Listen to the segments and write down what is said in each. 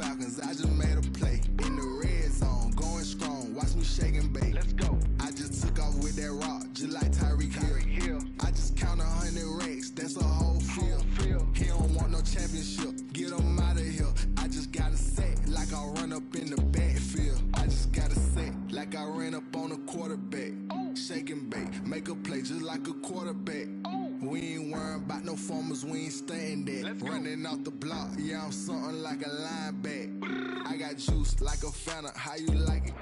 Falcons, I just made a play. In the red zone, going strong, watch me shake and bake. Let's go. I just took off with that rock, just like Tyreek Hill. I just count 100 racks, that's a whole field. He don't want no championship, get him out of here. I just gotta say, like I run up in the backfield. I just gotta say, like I ran up on a quarterback. Shake and bake, make a play just like a quarterback. We ain't worrying about no formers, we ain't staying there. Running off the block, yeah, I'm something like a linebacker. I got juice like a Fanta, how you like it?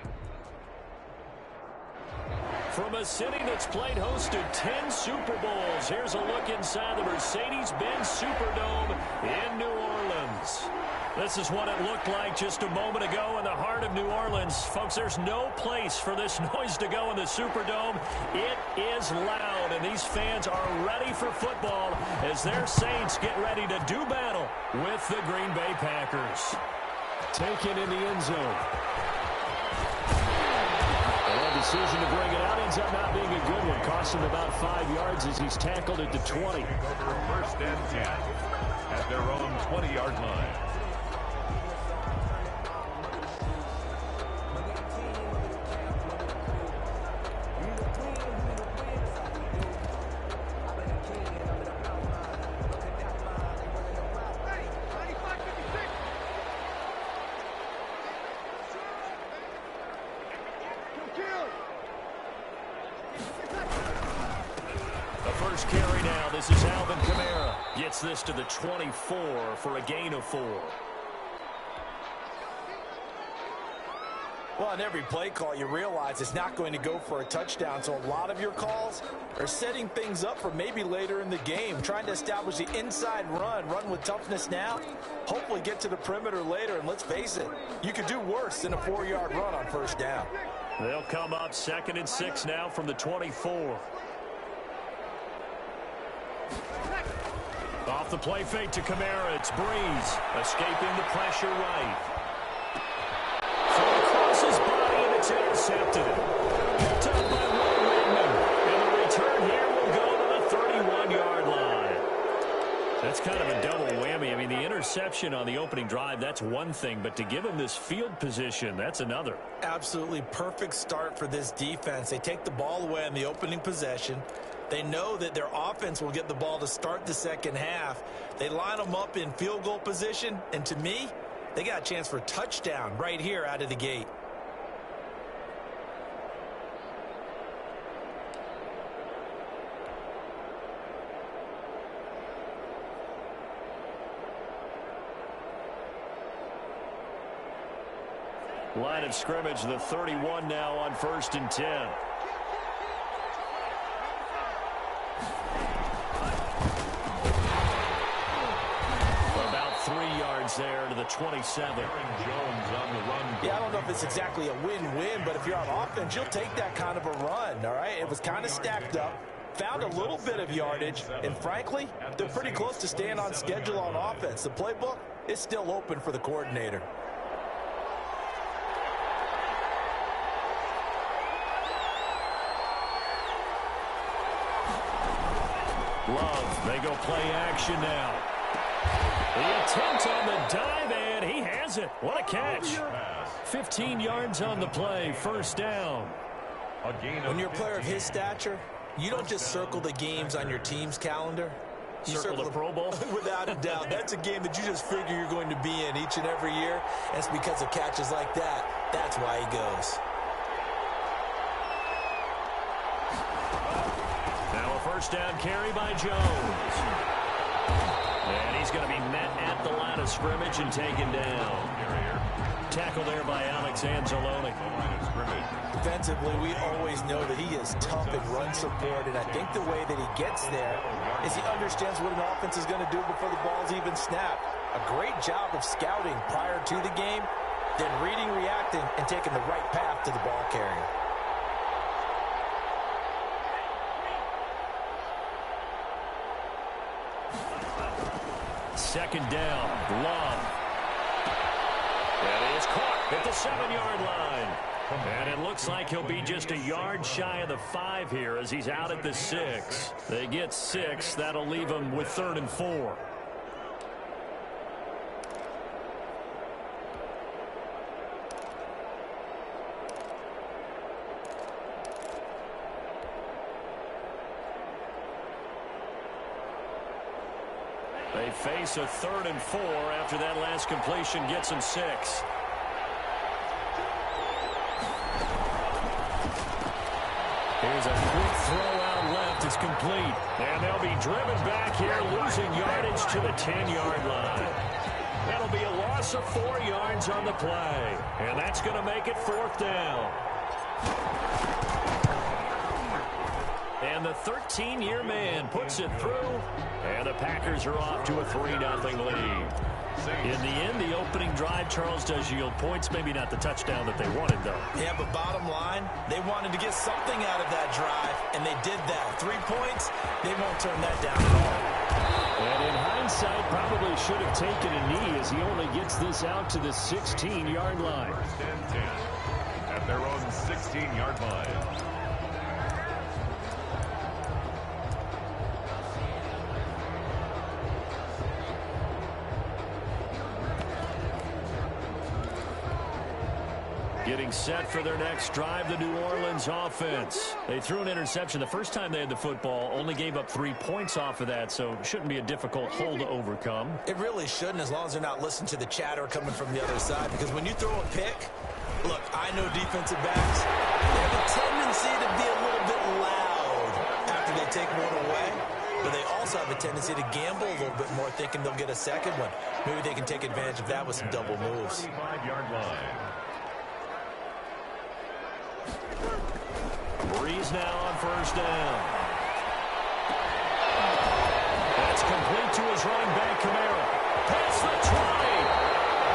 From a city that's played host to 10 Super Bowls, here's a look inside the Mercedes-Benz Superdome in New Orleans. This is what it looked like just a moment ago in the heart of New Orleans. Folks, there's no place for this noise to go in the Superdome. It is loud, and these fans are ready for football as their Saints get ready to do battle with the Green Bay Packers. Taken in the end zone. And a decision to bring it out ends up not being a good one. Cost him about 5 yards as he's tackled at the 20. First and 10 at their own 20-yard line. Carry now. This is Alvin Kamara. Gets this to the 24 for a gain of 4. Well, on every play call, you realize it's not going to go for a touchdown. So a lot of your calls are setting things up for maybe later in the game, trying to establish the inside run with toughness now, hopefully get to the perimeter later. And let's face it, you could do worse than a 4-yard run on first down. They'll come up 2nd and 6 now from the 24. Off the play fake to Kamara, it's Breeze, escaping the pressure right. Throw across his body, and it's intercepted. Picked up by Will Wigman, and the return here will go to the 31-yard line. That's kind of a double whammy. I mean, the interception on the opening drive, that's one thing, but to give him this field position, that's another. Absolutely perfect start for this defense. They take the ball away on the opening possession. They know that their offense will get the ball to start the second half. They line them up in field goal position, and to me, they got a chance for a touchdown right here out of the gate. Line of scrimmage, the 31 now on 1st and 10. There to the 27. Jones on the run. Yeah, I don't know if it's exactly a win-win, but if you're on offense, you'll take that kind of a run, all right? It was kind of stacked up, found a little bit of yardage, and frankly, they're pretty close to staying on schedule on offense. The playbook is still open for the coordinator. Love, they go play action now. The attempt on the dive, and he has it. What a catch. 15 yards on the play, 1st down. When you're a player of his stature, you don't just circle the games on your team's calendar. You circle the Pro Bowl? Without a doubt. That's a game that you just figure you're going to be in each and every year. And it's because of catches like that. That's why he goes. Now a 1st down carry by Jones. And he's going to be met at the line of scrimmage and taken down. Tackle there by Alex Anzalone. Defensively, we always know that he is tough in run support, and I think the way that he gets there is he understands what an offense is going to do before the ball's even snapped. A great job of scouting prior to the game, then reading, reacting, and taking the right path to the ball carrier. Second down, Love. And he is caught at the 7-yard line. And it looks like he'll be just a yard shy of the 5 here as he's out at the 6. They get 6. That'll leave him with 3rd and 4. They face a 3rd and 4 after that last completion gets them 6. Here's a quick throw out left. It's complete. And they'll be driven back here, losing yardage to the 10-yard line. That'll be a loss of 4 yards on the play. And that's going to make it 4th down. And the 13-year man puts it through. And the Packers are off to a 3-0 lead. In the end, the opening drive, Charles, does yield points. Maybe not the touchdown that they wanted, though. Yeah, but bottom line, they wanted to get something out of that drive, and they did that. 3 points, they won't turn that down at all. And in hindsight, probably should have taken a knee as he only gets this out to the 16-yard line. 1st and 10 at their own 16-yard line. Getting set for their next drive, the New Orleans offense. They threw an interception the first time they had the football, only gave up 3 points off of that, so it shouldn't be a difficult hole to overcome. It really shouldn't, as long as they're not listening to the chatter coming from the other side, because when you throw a pick, look, I know defensive backs, they have a tendency to be a little bit loud after they take one away, but they also have a tendency to gamble a little bit more, thinking they'll get a second one. Maybe they can take advantage of that with some double moves. 35-yard line. Breeze now on 1st down. That's complete to his running back, Kamara. Past the 20.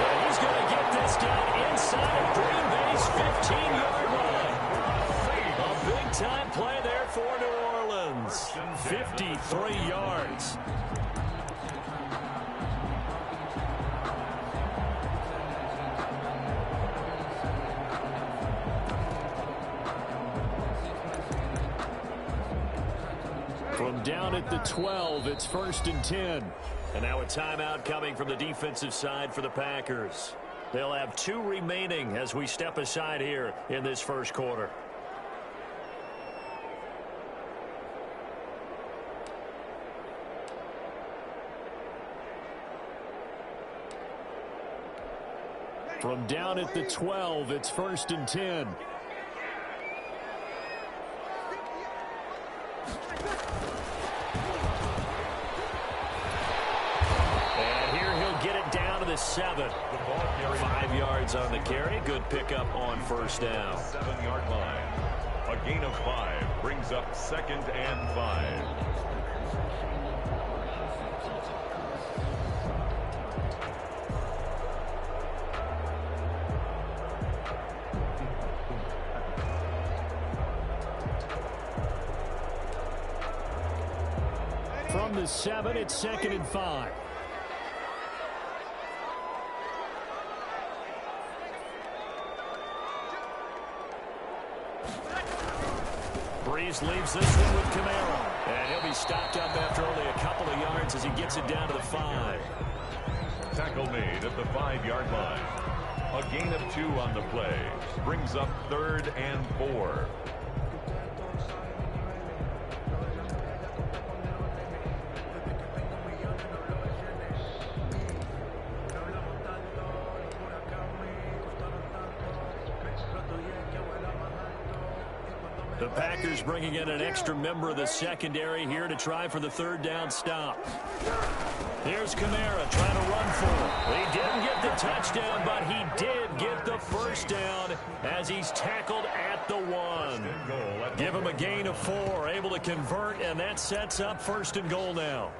And he's going to get this down inside of Green Bay's 15-yard line. A big-time play there for New Orleans. 53 yards. From down at the 12, it's 1st and 10. And now a timeout coming from the defensive side for the Packers. They'll have 2 remaining as we step aside here in this first quarter. From down at the 12, it's 1st and 10. The 7. 5 yards on the carry. Good pickup on 1st down. 7-yard line. A gain of 5 brings up 2nd and 5. From the 7, it's 2nd and 5. Breeze leaves this one with Kamara. And he'll be stopped up after only a couple of yards as he gets it down to the 5. Tackle made at the 5-yard line. A gain of 2 on the play. Brings up 3rd and 4. The Packers bringing in an extra member of the secondary here to try for the 3rd down stop. Here's Kamara trying to run for it. He didn't get the touchdown, but he did get the 1st down as he's tackled at the 1. Give him a gain of 4, able to convert, and that sets up 1st and goal now.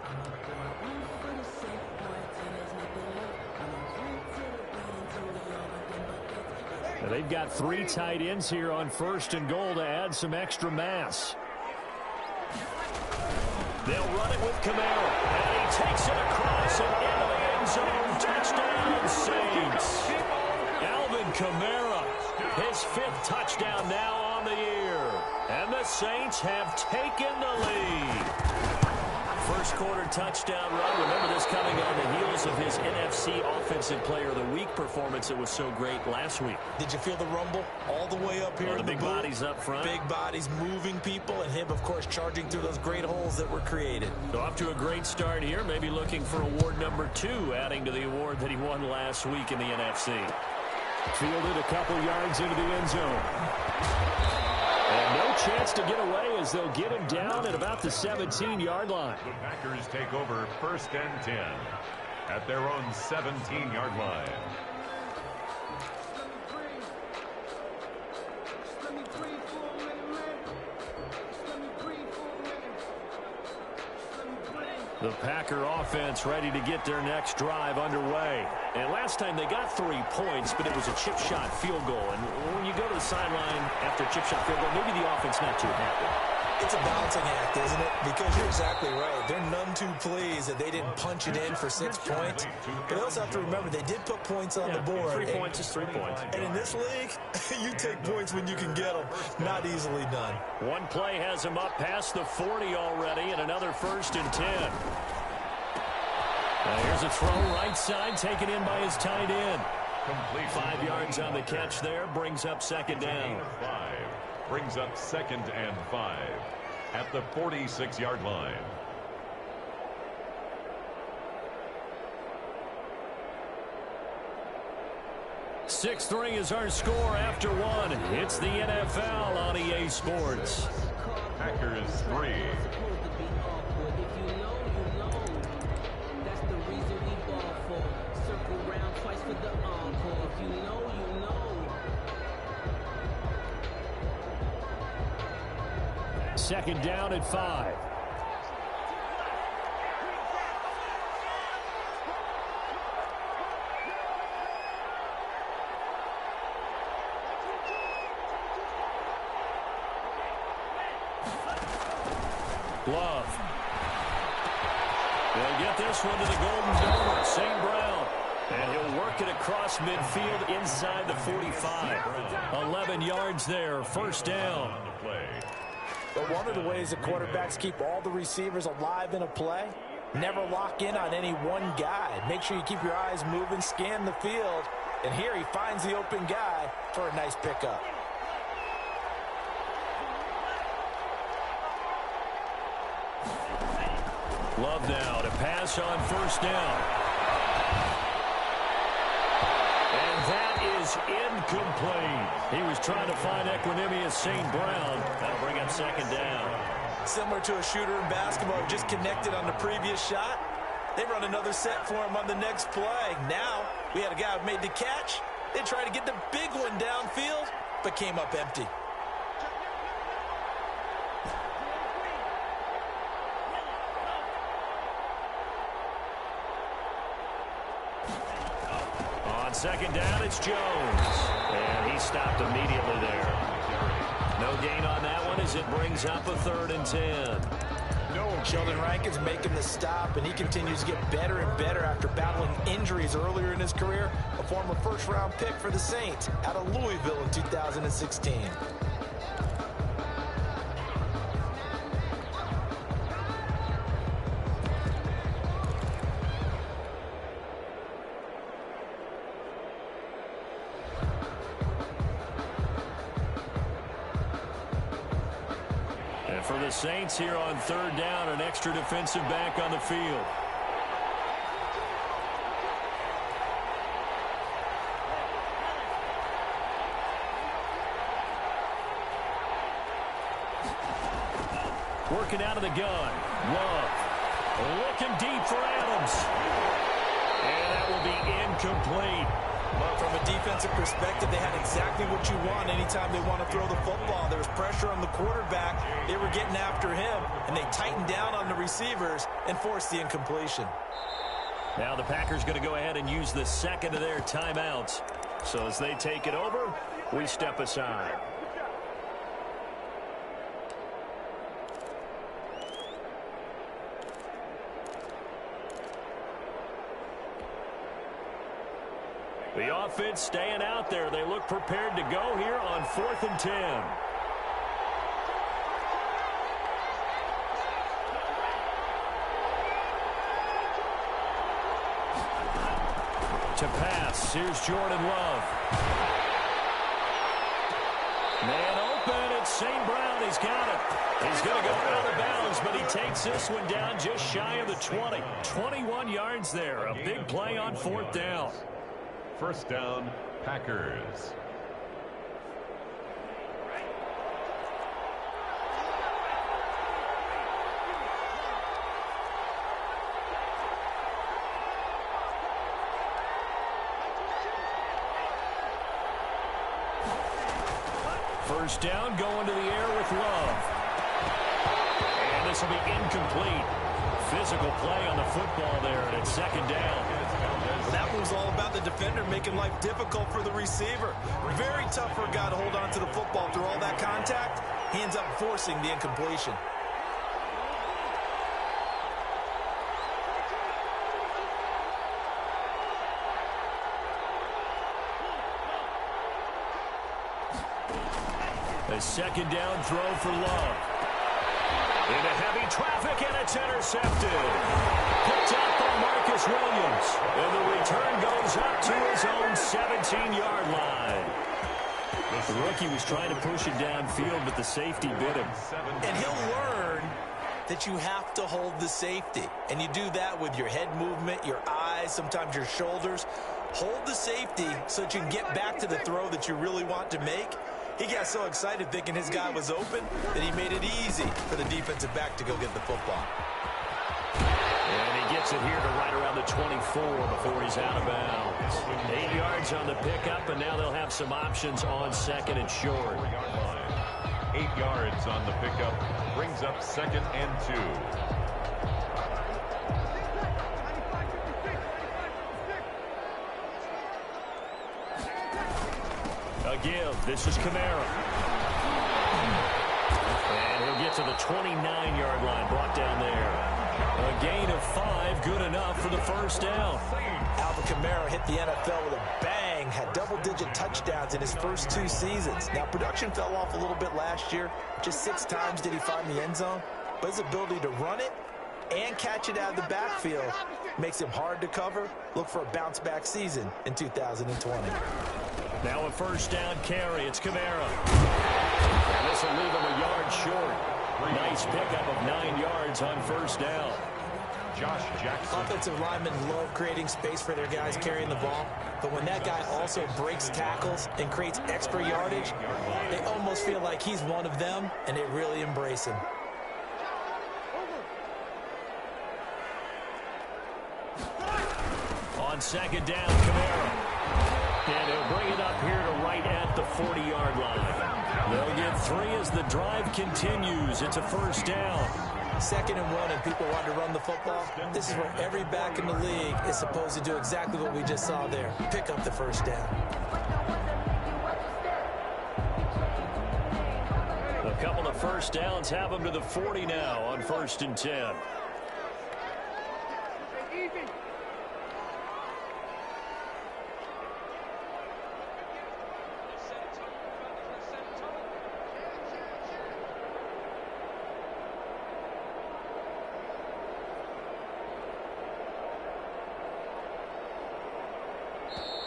They've got 3 tight ends here on 1st and goal to add some extra mass. They'll run it with Kamara, and he takes it across and into the end zone. Touchdown, Saints. Alvin Kamara, his 5th touchdown now on the year. And the Saints have taken the lead. First quarter touchdown run. Remember this coming on the heels of his NFC Offensive Player of the Week performance that was so great last week. Did you feel the rumble all the way up here in the big booth? Bodies up front. Big bodies moving people, and him, of course, charging through those great holes that were created. So off to a great start here. Maybe looking for award number 2, adding to the award that he won last week in the NFC. Fielded a couple yards into the end zone. And no chance to get away as they'll get him down at about the 17-yard line. The Packers take over 1st and 10 at their own 17-yard line. The Packer offense ready to get their next drive underway. And last time they got 3 points, but it was a chip shot field goal. And when you go to the sideline after a chip shot field goal, maybe the offense not too happy. It's a balancing act, isn't it? Because you're exactly right. They're none too pleased that they didn't punch it in for 6 points. But they also have to remember they did put points on the board. 3 points is 3 points. And in this league, you take points when you can get them. Not easily done. One play has him up past the 40 already, and another 1st and 10. Now here's a throw right side, taken in by his tight end. Complete. 5 yards on the catch there, brings up 2nd down. 5 brings up 2nd and 5 at the 46-yard line. .6-3 is our score after 1. It's the NFL on EA Sports. Packers 3. Second down at 5. Love. They'll get this one to the Golden Domer, St. Brown. And he'll work it across midfield inside the 45. 11 yards there, 1st down. But one of the ways that quarterbacks keep all the receivers alive in a play, never lock in on any one guy. Make sure you keep your eyes moving, scan the field. And here he finds the open guy for a nice pickup. Love now to pass on 1st down. And that is incomplete. He was trying to find Equanimeous St. Brown. That'll bring up 2nd down. Similar to a shooter in basketball who just connected on the previous shot. They run another set for him on the next play. Now, we had a guy who made the catch. They tried to get the big one downfield, but came up empty. On 2nd down, it's Jones. And he stopped immediately there. No gain on that one as it brings up a 3rd and 10. Sheldon Rankins making the stop, and he continues to get better and better after battling injuries earlier in his career. A former 1st-round pick for the Saints out of Louisville in 2016. For the Saints here on 3rd down, an extra defensive back on the field. Working out of the gun. Love. Looking deep for Adams. And that will be incomplete. But from a defensive perspective, they had exactly what you want anytime they want to throw the football. There was pressure on the quarterback. They were getting after him, and they tightened down on the receivers and forced the incompletion. Now the Packers going to go ahead and use the 2nd of their timeouts. So as they take it over, we step aside. The offense staying out there. They look prepared to go here on 4th and 10. Here's Jordan Love. Man open, it's St. Brown. He's got it. He's going to go out of bounds, but he takes this one down just shy of the 20. 21 yards there. A big play on 4th down. First down, Packers. First down, going to the air with Love. And this will be incomplete. Physical play on the football there, and it's 2nd down. That was all about the defender making life difficult for the receiver. Very tough for a guy to hold on to the football through all that contact. He ends up forcing the incompletion. A 2nd down throw for Love. Into heavy traffic, and it's intercepted. Picked up by Marcus Williams. And the return goes up to his own 17-yard line. The rookie was trying to push it downfield, but the safety bit him. And he'll learn that you have to hold the safety. And you do that with your head movement, your eyes, sometimes your shoulders. Hold the safety so that you can get back to the throw that you really want to make. He got so excited thinking his guy was open that he made it easy for the defensive back to go get the football. And he gets it here to right around the 24 before he's out of bounds. 8 yards on the pickup, and now they'll have some options on 2nd and short. 8 yards on the pickup. Brings up 2nd and 2. A give. This is Kamara. And he'll get to the 29-yard line, brought down there. A gain of 5, good enough for the first down. Alvin Kamara hit the NFL with a bang, had double-digit touchdowns in his first 2 seasons. Now, production fell off a little bit last year. Just 6 times did he find the end zone. But his ability to run it and catch it out of the backfield makes him hard to cover. Look for a bounce-back season in 2020. Now a first down carry. It's Kamara. And this will leave him a yard short. Nice pickup of 9 yards on first down. Josh Jackson. Offensive linemen love creating space for their guys carrying the ball. But when that guy also breaks tackles and creates extra yardage, they almost feel like he's one of them, and they really embrace him. On 2nd down, Kamara. And he'll bring it up here to right at the 40-yard line. They'll get 3 as the drive continues. It's a first down. 2nd and 1, and people want to run the football. This is where every back in the league is supposed to do exactly what we just saw there. Pick up the first down. A couple of first downs have them to the 40 now on 1st and 10.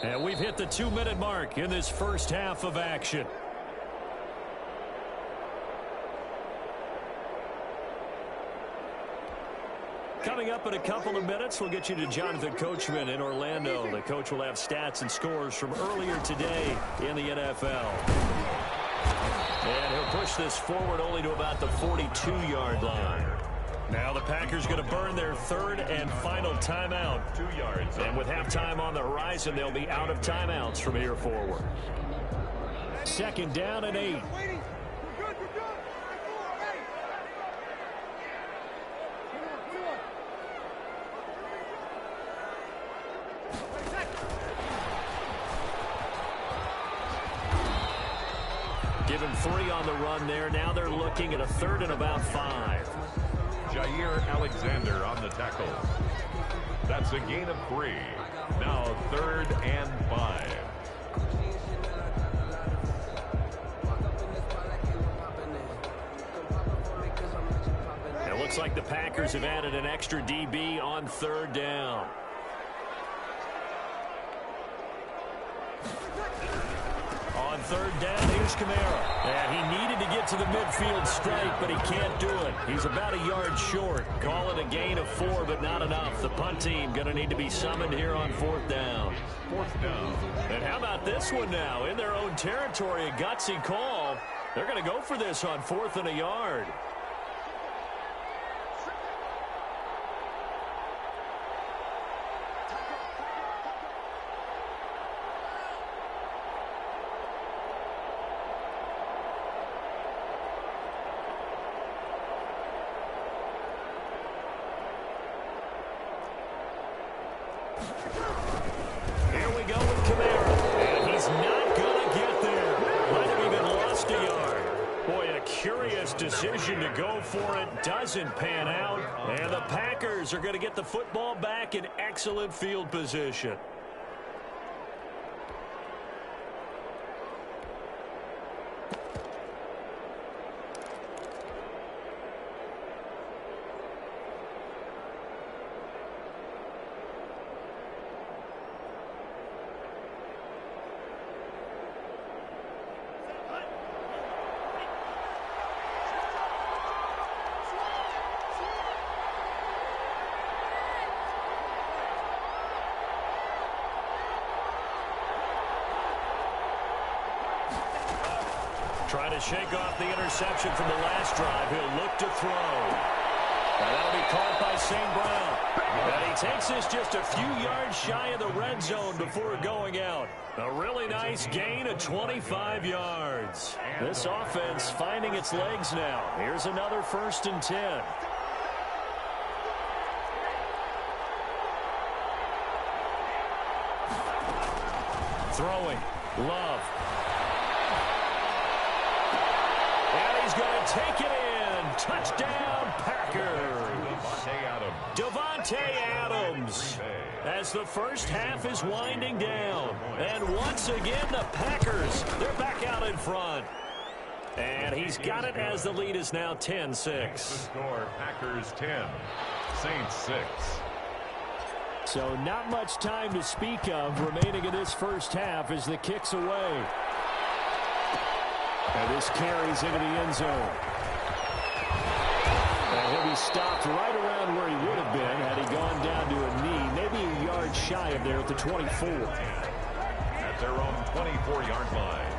And we've hit the 2-minute mark in this first half of action. Coming up in a couple of minutes, we'll get you to Jonathan Coachman in Orlando. The coach will have stats and scores from earlier today in the NFL. And he'll push this forward only to about the 42-yard line. Now the Packers going to burn their 3rd and final timeout. 2 yards. And with halftime on the horizon, they'll be out of timeouts from here forward. 2nd down and 8. Give him 3 on the run there. Now they're looking at a 3rd and about 5. Jair Alexander on the tackle. That's a gain of 3. Now 3rd and 5. It looks like the Packers have added an extra DB on 3rd down. On third down, here's Kamara. And he needed to get to the midfield stripe, but he can't do it. He's about a yard short. Call it a gain of 4, but not enough. The punt team going to need to be summoned here on fourth down. Fourth down. And how about this one now? In their own territory, a gutsy call. They're going to go for this on 4th and a yard. Here we go with Kamara. And he's not going to get there. Might have even lost a yard. Boy, a curious decision to go for it. Doesn't pan out. And the Packers are going to get the football back in excellent field position. Trying to shake off the interception from the last drive. He'll look to throw. And that'll be caught by St. Brown. And he takes this just a few yards shy of the red zone before going out. A really nice gain of 25 yards. This offense finding its legs now. Here's another 1st and 10. Throwing. Love. And he's going to take it in. Touchdown, Packers. Davante Adams. As the first half is winding down. And once again, the Packers, they're back out in front. And he's got it as the lead is now 10-6. Score, Packers 10, Saints 6. So not much time to speak of remaining in this first half as the kick's away. And this carries into the end zone. And he'll be stopped right around where he would have been had he gone down to a knee, maybe a yard shy of there at the 24. At their own 24-yard line.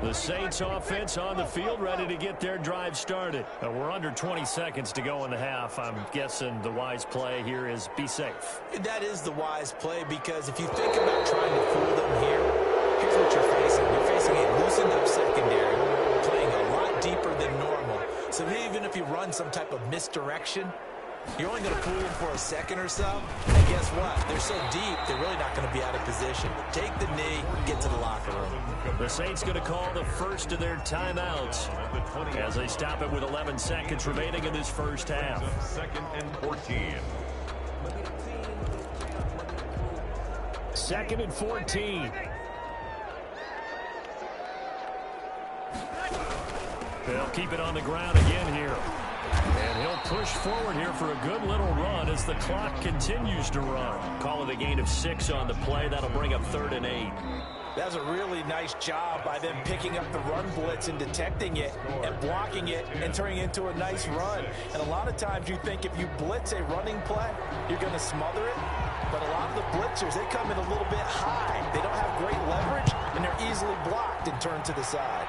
The Saints offense on the field ready to get their drive started. We're under 20 seconds to go in the half. I'm guessing the wise play here is be safe. That is the wise play, because if you think about trying to fool them here, here's what you're facing. You're facing a loosened up secondary, playing a lot deeper than normal. So even if you run some type of misdirection, you're only going to fool them for a second or so. And guess what? They're so deep, they're really not going to be out of position. Take the knee, get to the locker room. The Saints going to call the first of their timeouts as they stop it with 11 seconds remaining in this first half. 2nd and 14. 2nd and 14. They'll keep it on the ground again here. And he'll push forward here for a good little run as the clock continues to run. Call it a gain of 6 on the play. That'll bring up 3rd and 8. That was a really nice job by them picking up the run blitz and detecting it and blocking it and turning it into a nice run. And a lot of times you think if you blitz a running play, you're going to smother it. But a lot of the blitzers, they come in a little bit high. They don't have great leverage, and they're easily blocked and turned to the side.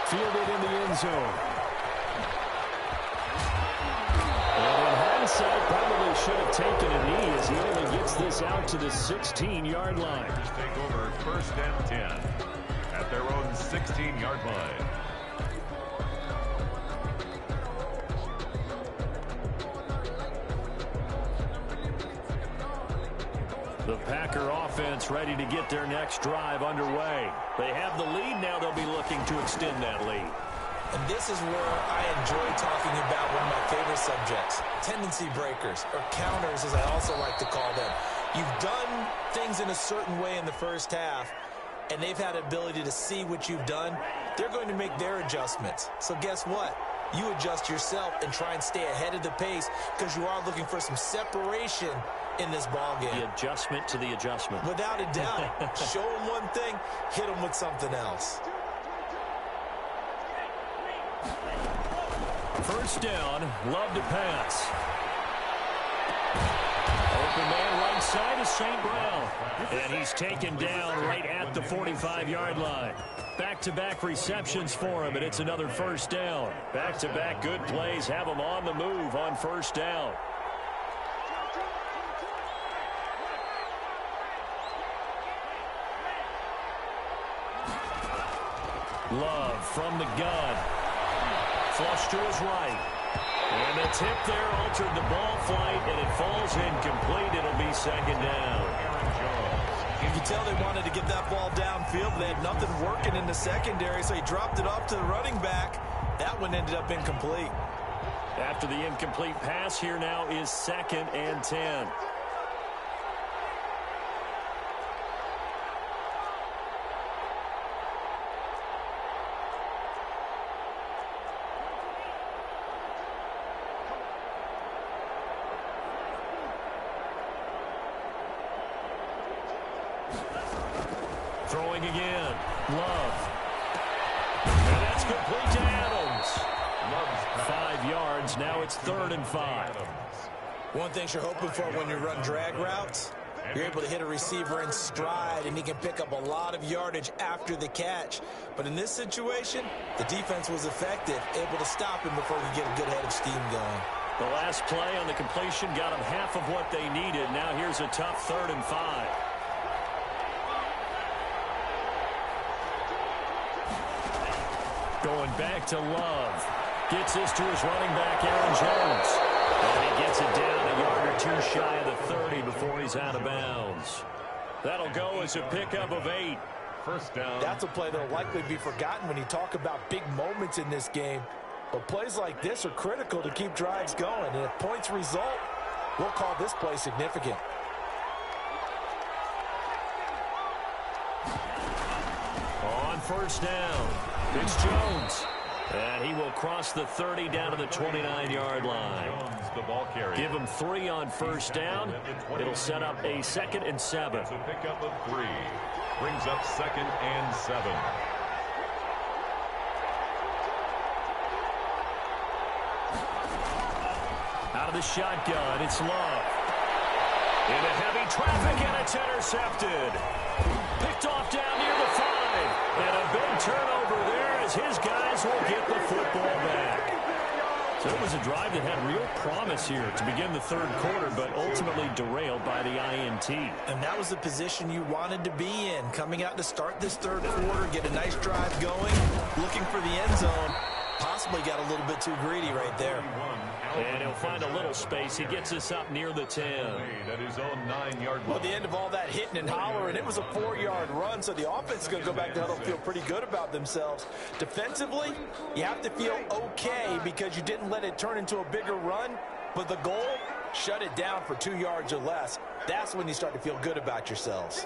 Fielded in the end zone. And in hindsight, probably should have taken a knee as he only gets this out to the 16-yard line. Take over 1st and 10 at their own 16-yard line. The Packer offense ready to get their next drive underway. They have the lead now. They'll be looking to extend that lead. And this is where I enjoy talking about one of my favorite subjects, tendency breakers, or counters as I also like to call them. You've done things in a certain way in the first half, and they've had the ability to see what you've done, they're going to make their adjustments. So guess what? You adjust yourself and try and stay ahead of the pace because you are looking for some separation in this ball game. The adjustment to the adjustment. Without a doubt. Show them one thing, hit them with something else. First down, Love to pass. Open man right side is St. Brown. And he's taken down right at the 45-yard line. Back-to-back receptions for him, and it's another first down. Back-to-back good plays have him on the move on first down. Love from the gun. Flush to his right. And the tip there altered the ball flight, and it falls incomplete. It'll be second down. You can tell they wanted to get that ball downfield. They had nothing working in the secondary, so he dropped it off to the running back. That one ended up incomplete. After the incomplete pass, here now is 2nd and 10. Throwing again. Love. And that's complete to Adams. 5 yards. Now it's 3rd and 5. One thing you're hoping for when you run drag routes, you're able to hit a receiver in stride, and he can pick up a lot of yardage after the catch. But in this situation, the defense was effective, able to stop him before he could get a good head of steam going. The last play on the completion got them half of what they needed. Now here's a tough 3rd and 5. Going back to Love. Gets this to his running back, Aaron Jones. And he gets it down a yard or two shy of the 30 before he's out of bounds. That'll go as a pickup of 8. First down. That's a play that will likely be forgotten when you talk about big moments in this game. But plays like this are critical to keep drives going. And if points result, we'll call this play significant. On first down, it's Jones. And he will cross the 30 down to the 29-yard line. Jones, the ball carrier. Give him 3 on first down. It'll set up a 2nd and 7. It's a pickup of 3. Brings up 2nd and 7. Out of the shotgun, it's Love. Into heavy traffic, and it's intercepted. Picked off down near the 5. And a big turnover there as his guys will get the football back. So it was a drive that had real promise here to begin the 3rd quarter, but ultimately derailed by the INT. And that was the position you wanted to be in. Coming out to start this 3rd quarter, get a nice drive going, looking for the end zone. Possibly got a little bit too greedy right there. And he'll find a little space. He gets us up near the 10. At his own 9-yard line. Well, at the end of all that hitting and hollering, it was a 4-yard run, so the offense is going to go back to huddle, feel pretty good about themselves. Defensively, you have to feel okay because you didn't let it turn into a bigger run, but the goal, shut it down for 2 yards or less. That's when you start to feel good about yourselves.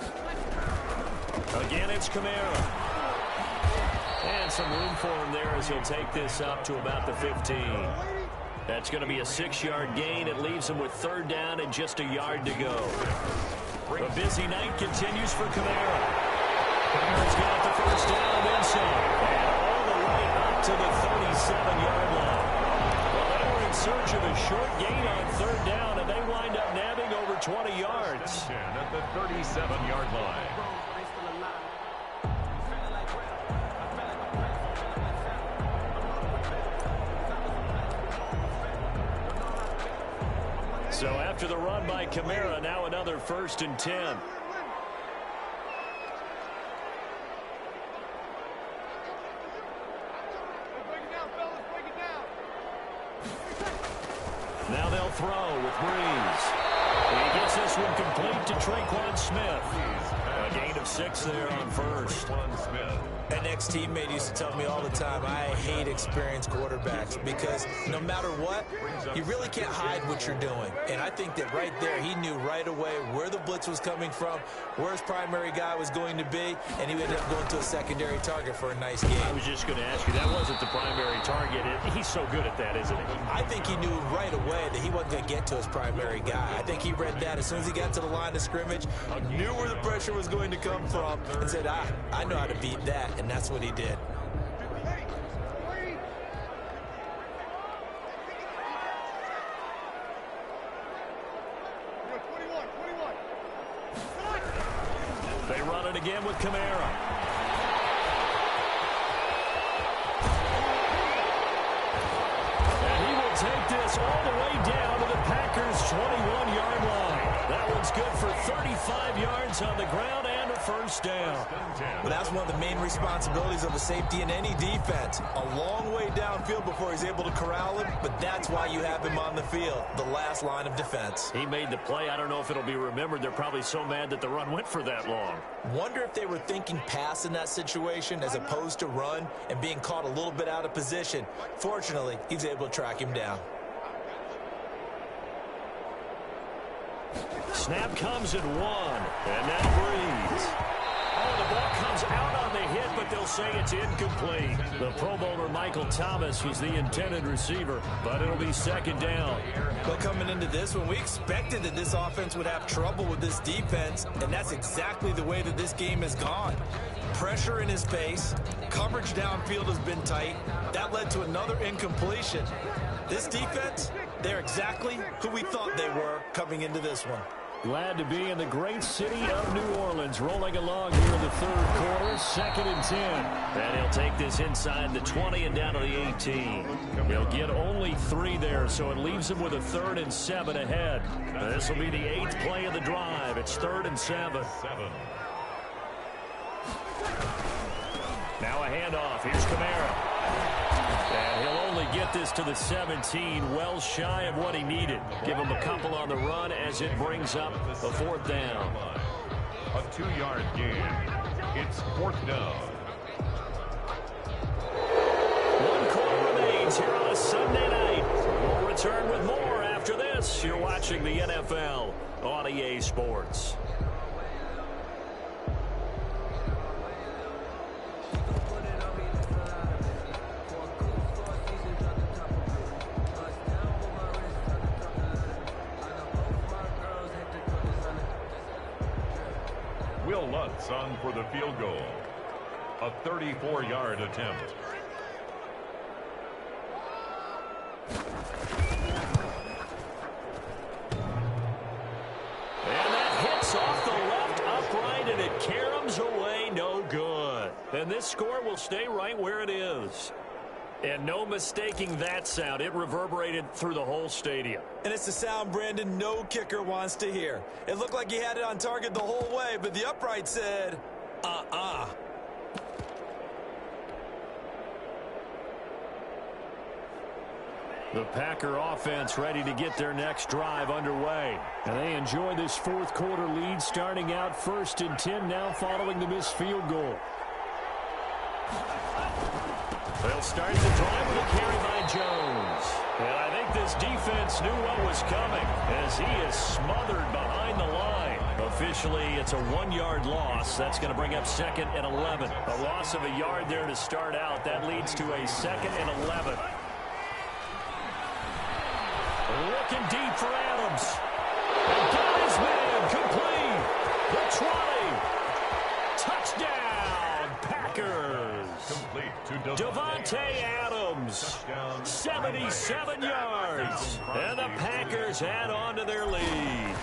Again, it's Kamara. And some room for him there as he'll take this up to about the 15. That's going to be a 6-yard gain. It leaves him with 3rd down and just a yard to go. A busy night continues for Kamara. Kamara's got the first down inside. And all the way up to the 37-yard line. Well, they were in search of a short gain on 3rd down, and they wind up nabbing over 20 yards. At the 37-yard line. So after the run by Kamara, now another 1st and 10. Now they'll throw with Breeze. He gets this one complete to Tre'Quan Smith. A gain of 6 there on first. And they ex-teammate used to tell me all the time, I hate experienced quarterbacks because no matter what, you really can't hide what you're doing. And I think that right there, he knew right away where the blitz was coming from, where his primary guy was going to be, and he ended up going to a secondary target for a nice game. I was just going to ask you, that wasn't the primary target. He's so good at that, isn't he? I think he knew right away that he wasn't going to get to his primary guy. I think he read that as soon as he got to the line of scrimmage, knew where the pressure was going to come from, and said, I know how to beat that, and that's what he did. They run it again with Kamara. And he will take this all the way down to the Packers' 21-yard line. That one's good for 35 yards on the ground and a first down. Well, that's one of the main responsibilities of a safety in any defense. A long way downfield before he's able to corral him, but that's why you have him on the field, the last line of defense. He made the play. I don't know if it'll be remembered. They're probably so mad that the run went for that long. Wonder if they were thinking pass in that situation as opposed to run and being caught a little bit out of position. Fortunately, he's able to track him down. Snap comes at 1, and now Breeze. Oh, the ball comes out on the hit, but they'll say it's incomplete. The Pro Bowler Michael Thomas was the intended receiver, but it'll be second down. But coming into this one, we expected that this offense would have trouble with this defense, and that's exactly the way that this game has gone. Pressure in his face, coverage downfield has been tight. That led to another incompletion. This defense, they're exactly who we thought they were coming into this one. Glad to be in the great city of New Orleans, rolling along here in the third quarter, 2nd and 10. And he'll take this inside the 20 and down to the 18. He'll get only 3 there, so it leaves him with a 3rd and 7 ahead. This will be the 8th play of the drive. It's 3rd and 7. Now a handoff. Here's Kamara. And he'll only get this to the 17, well shy of what he needed. Give him a couple on the run as it brings up a 4th down. A 2-yard gain. It's 4th down. 1 quarter remains here on a Sunday night. We'll return with more after this. You're watching the NFL on EA Sports. Will Lutz on for the field goal. A 34-yard attempt. And that hits off the left upright, and it caroms away, no good. And this score will stay right where it is. And no mistaking that sound. It reverberated through the whole stadium. And it's the sound, Brandon, no kicker wants to hear. It looked like he had it on target the whole way, but the upright said, The Packer offense ready to get their next drive underway. And they enjoy this 4th quarter lead, starting out 1st and 10 now following the missed field goal. They'll start the drive with a carry by Jones. And I think this defense knew what was coming as he is smothered behind the line. Officially, it's a 1-yard loss. That's going to bring up 2nd and 11. A loss of a yard there to start out. That leads to a 2nd and 11. Looking deep for Adams. And got his man complete. The 20. Touchdown, Packers. Complete to Davante Adams, 77 yards, and the Packers add on to their lead.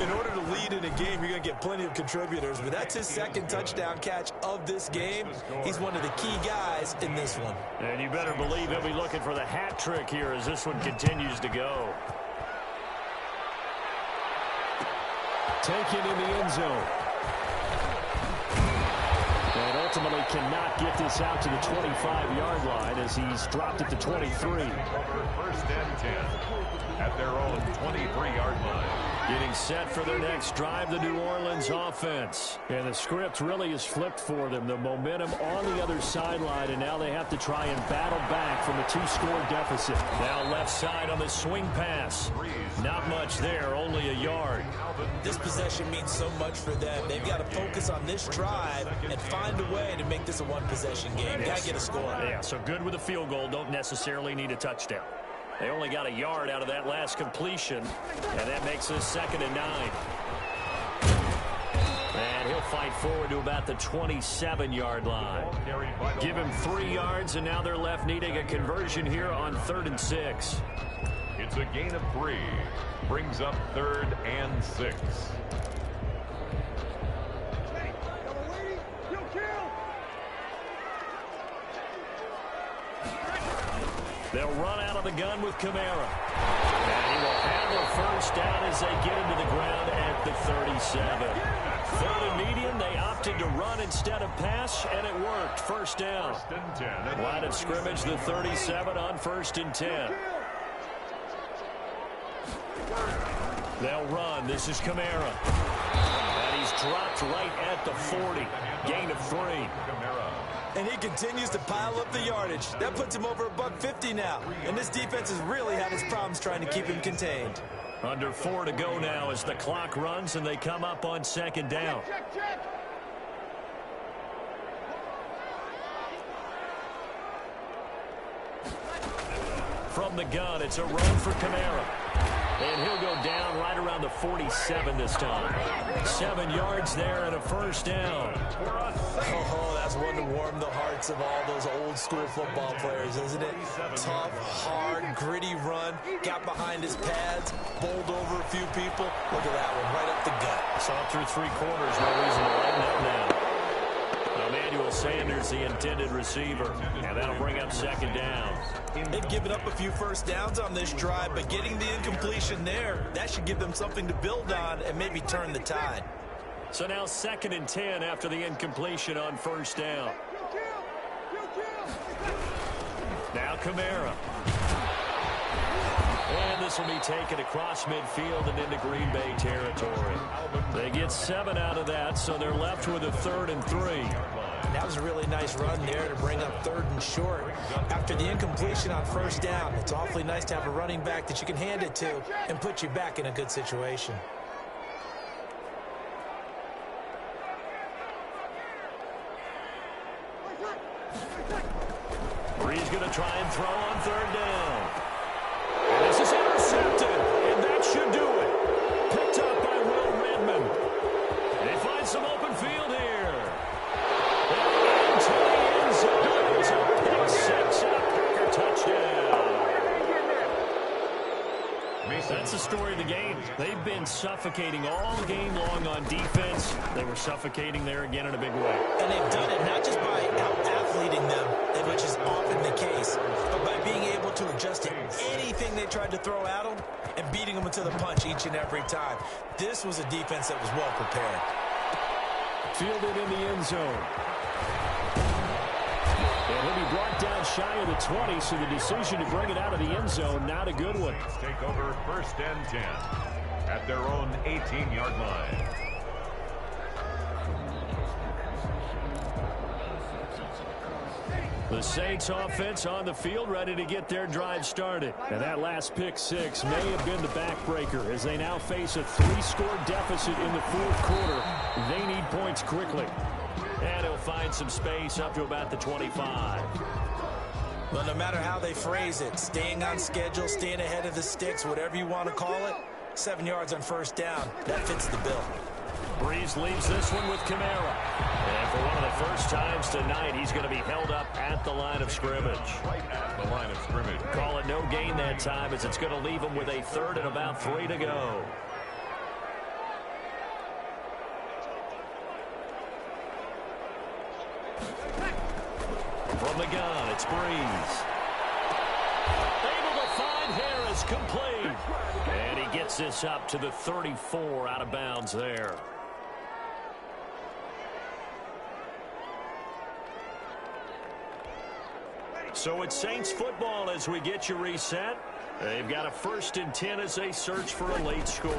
In order to lead in a game, you're going to get plenty of contributors, but that's his 2nd touchdown catch of this game. He's one of the key guys in this one. And you better believe he'll be looking for the hat trick here as this one continues to go. Taken in the end zone. And ultimately cannot get this out to the 25-yard line as he's dropped at the 23. 1st and 10 at their own 23-yard line. Getting set for their next drive, the New Orleans offense. And the script really is flipped for them. The momentum on the other sideline, and now they have to try and battle back from a 2-score deficit. Now left side on the swing pass. Not much there, only a yard. This possession means so much for them. They've got to focus on this drive and find a way to make this a one-possession game. Got to get a score. Yeah, so good with a field goal. Don't necessarily need a touchdown. They only got a yard out of that last completion, and that makes this 2nd and 9. And he'll fight forward to about the 27-yard line. Give him 3 yards, and now they're left needing a conversion here on 3rd and 6. It's a gain of 3. Brings up 3rd and 6. They'll run out of the gun with Kamara. And he will handle 1st down as they get into the ground at the 37. 3rd and medium, they opted to run instead of pass, and it worked. 1st down. 1st and 10. Line of scrimmage, the 37 on 1st and 10. They'll run. This is Kamara. And he's dropped right at the 40. Gain of 3. And he continues to pile up the yardage. That puts him over $150 now. And this defense has really had its problems trying to keep him contained. Under 4 to go now as the clock runs and they come up on 2nd down. From the gun, it's a run for Kamara. And he'll go down right around the 47 this time. 7 yards there and a 1st down. Oh, that's one to warm the hearts of all those old school football players, isn't it? Tough, hard, gritty run. Got behind his pads, bowled over a few people. Look at that one, right up the gut. Saw through 3 quarters, no reason to lighten up now. Emmanuel Sanders, the intended receiver, and that'll bring up 2nd down. They've given up a few 1st downs on this drive, but getting the incompletion there, that should give them something to build on and maybe turn the tide. So now 2nd and 10 after the incompletion on 1st down. Now Kamara. And this will be taken across midfield and into Green Bay territory. They get 7 out of that, so they're left with a 3rd and 3. That was a really nice run there to bring up 3rd and short. After the incompletion on 1st down, it's awfully nice to have a running back that you can hand it to and put you back in a good situation. Brees going to try and throw on 3rd down. And this is intercepted, and that should do it. Picked up by Will Redmond. They find some open field here. And into the end zone. It's a pick 6 and a Packer touchdown. That's the story of the game. They've been suffocating all game long on defense. They were suffocating there again in a big way. And they've done it not just by out-athleting them, which is often the case, but by being able to adjust to anything they tried to throw at them and beating them to the punch each and every time. This was a defense that was well prepared. Fielded in the end zone. And he'll be brought down shy of the 20, so the decision to bring it out of the end zone, not a good one. Take over 1st and 10 at their own 18-yard line. The Saints offense on the field, ready to get their drive started. And that last pick 6 may have been the backbreaker as they now face a 3-score deficit in the 4th quarter. They need points quickly. And he'll find some space up to about the 25. Well, no matter how they phrase it, staying on schedule, staying ahead of the sticks, whatever you want to call it, 7 yards on 1st down, that fits the bill. Brees leaves this one with Kamara. And for one of the first times tonight, he's going to be held up at the line of scrimmage. Right at the line of scrimmage. Call it no gain that time as it's going to leave him with a 3rd and about 3 to go. From the gun, it's Brees. Able to find Harris, complete. And he gets this up to the 34 out of bounds there. So it's Saints football as we get you reset. They've got a 1st and 10 as they search for a late score.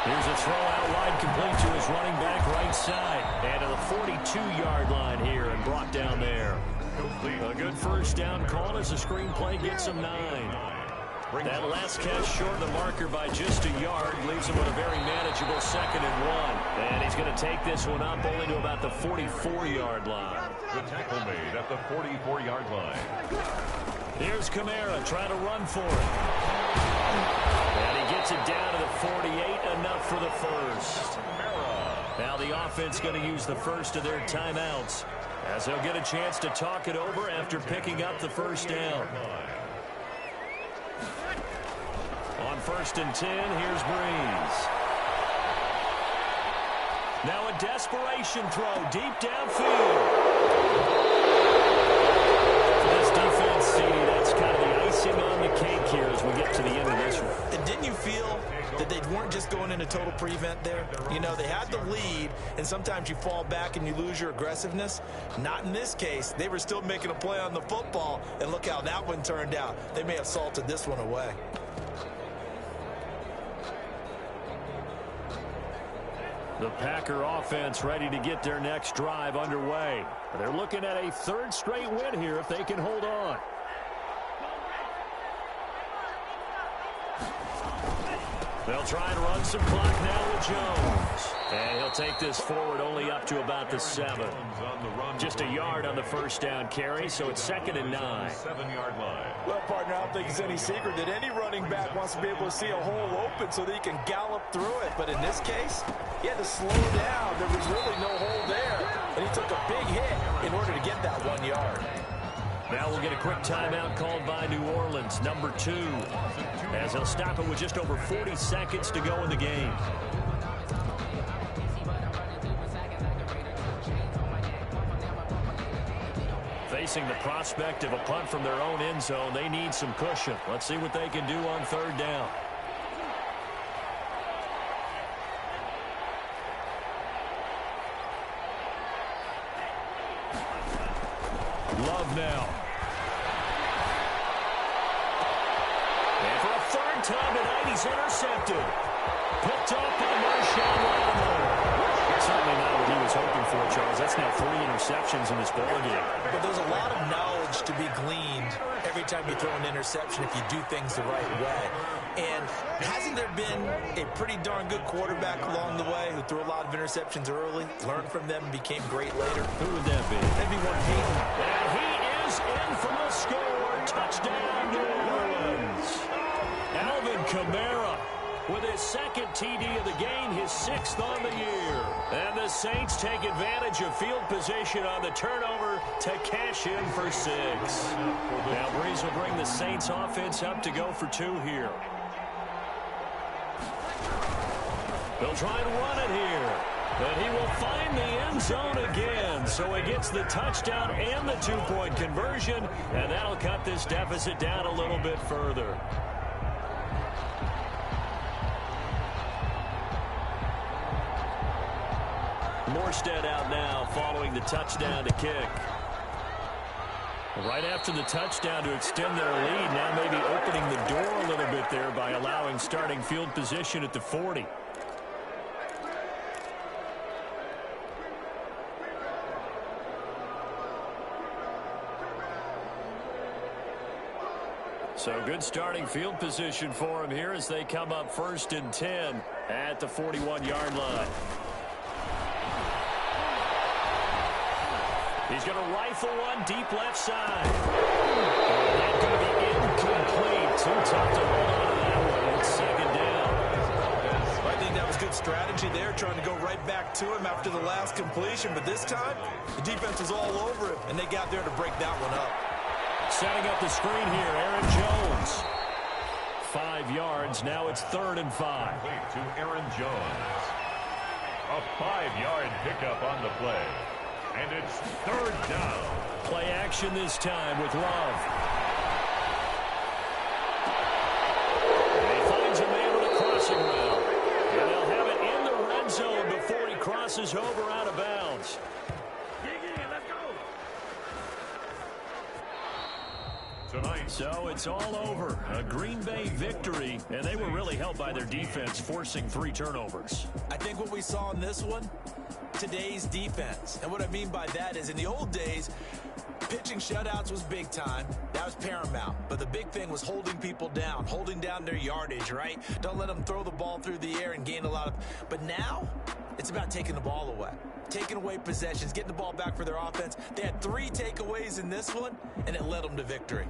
Here's a throw out wide, complete to his running back right side. And to the 42-yard line here and brought down there. A good first down call as the screen play gets him 9. That last catch short of the marker by just a yard leaves him with a very manageable 2nd and 1. And he's going to take this one up only to about the 44-yard line. The tackle made at the 44-yard line. Here's Kamara trying to run for it. And he gets it down to the 48, enough for the first. Now the offense going to use the first of their timeouts as they'll get a chance to talk it over after picking up the first down. On 1st and 10, here's Breeze. Now a desperation throw deep downfield. For this defense, CD, that's kind of the icing on the cake here as we get to the end of this one. And didn't you feel that they weren't just going into total prevent there? You know, they had the lead, and sometimes you fall back and you lose your aggressiveness. Not in this case. They were still making a play on the football, and look how that one turned out. They may have salted this one away. The Packer offense ready to get their next drive underway. They're looking at a 3rd straight win here if they can hold on. They'll try and run some clock now with Jones. And he'll take this forward only up to about the 7. Just a yard on the first down carry, so it's 2nd and 9. 7-yard line. Well, partner, I don't think it's any secret that any running back wants to be able to see a hole open so that he can gallop through it. But in this case, he had to slow down. There was really no hole there. And he took a big hit in order to get that 1 yard. Now we'll get a quick timeout called by New Orleans, number 2, as they'll stop it with just over 40 seconds to go in the game. Facing the prospect of a punt from their own end zone, they need some cushion. Let's see what they can do on 3rd down. Love now. And for a 3rd time tonight, he's intercepted. Picked off by Marshawn Lattimore. Certainly not what he was hoping for, Charles. That's now 3 interceptions in this ballgame. But there's a lot of knowledge to be gleaned every time you throw an interception if you do things the right way. And hasn't there been a pretty darn good quarterback along the way who threw a lot of interceptions early, learned from them, and became great later? Who would that be? Maybe one Peyton. And he is in for the score. Touchdown, New Orleans. Alvin Kamara with his 2nd TD of the game, his 6th on the year. And the Saints take advantage of field position on the turnover to cash in for 6. Now Breeze will bring the Saints offense up to go for 2 here. They'll try and run it here. And he will find the end zone again. So he gets the touchdown and the 2-point conversion. And that'll cut this deficit down a little bit further. Morstead out now following the touchdown to kick. Right after the touchdown to extend their lead, now maybe opening the door a little bit there by allowing starting field position at the 40. So good starting field position for him here as they come up 1st and 10 at the 41-yard line. He's going to rifle one deep left side. That's going to be incomplete. Too tough to hold on to that one. It's 2nd down. I think that was good strategy there, trying to go right back to him after the last completion. But this time, the defense was all over him, and they got there to break that one up. Setting up the screen here, Aaron Jones. 5 yards. Now it's 3rd and 5. To Aaron Jones. A 5-yard pickup on the play. And it's 3rd down. Play action this time with Love. And he finds a man with a crossing route. And they'll have it in the red zone before he crosses over out of bounds. tonight. So it's all over. A Green Bay victory, and they were really helped by their defense, forcing 3 turnovers. I think what we saw in this one, today's defense. And what I mean by that is in the old days, pitching shutouts was big time. That was paramount. But the big thing was holding people down, holding down their yardage, right? Don't let them throw the ball through the air and gain a lot of... But now, it's about taking the ball away. Taking away possessions, getting the ball back for their offense. They had 3 takeaways in this one, and it led them to victory.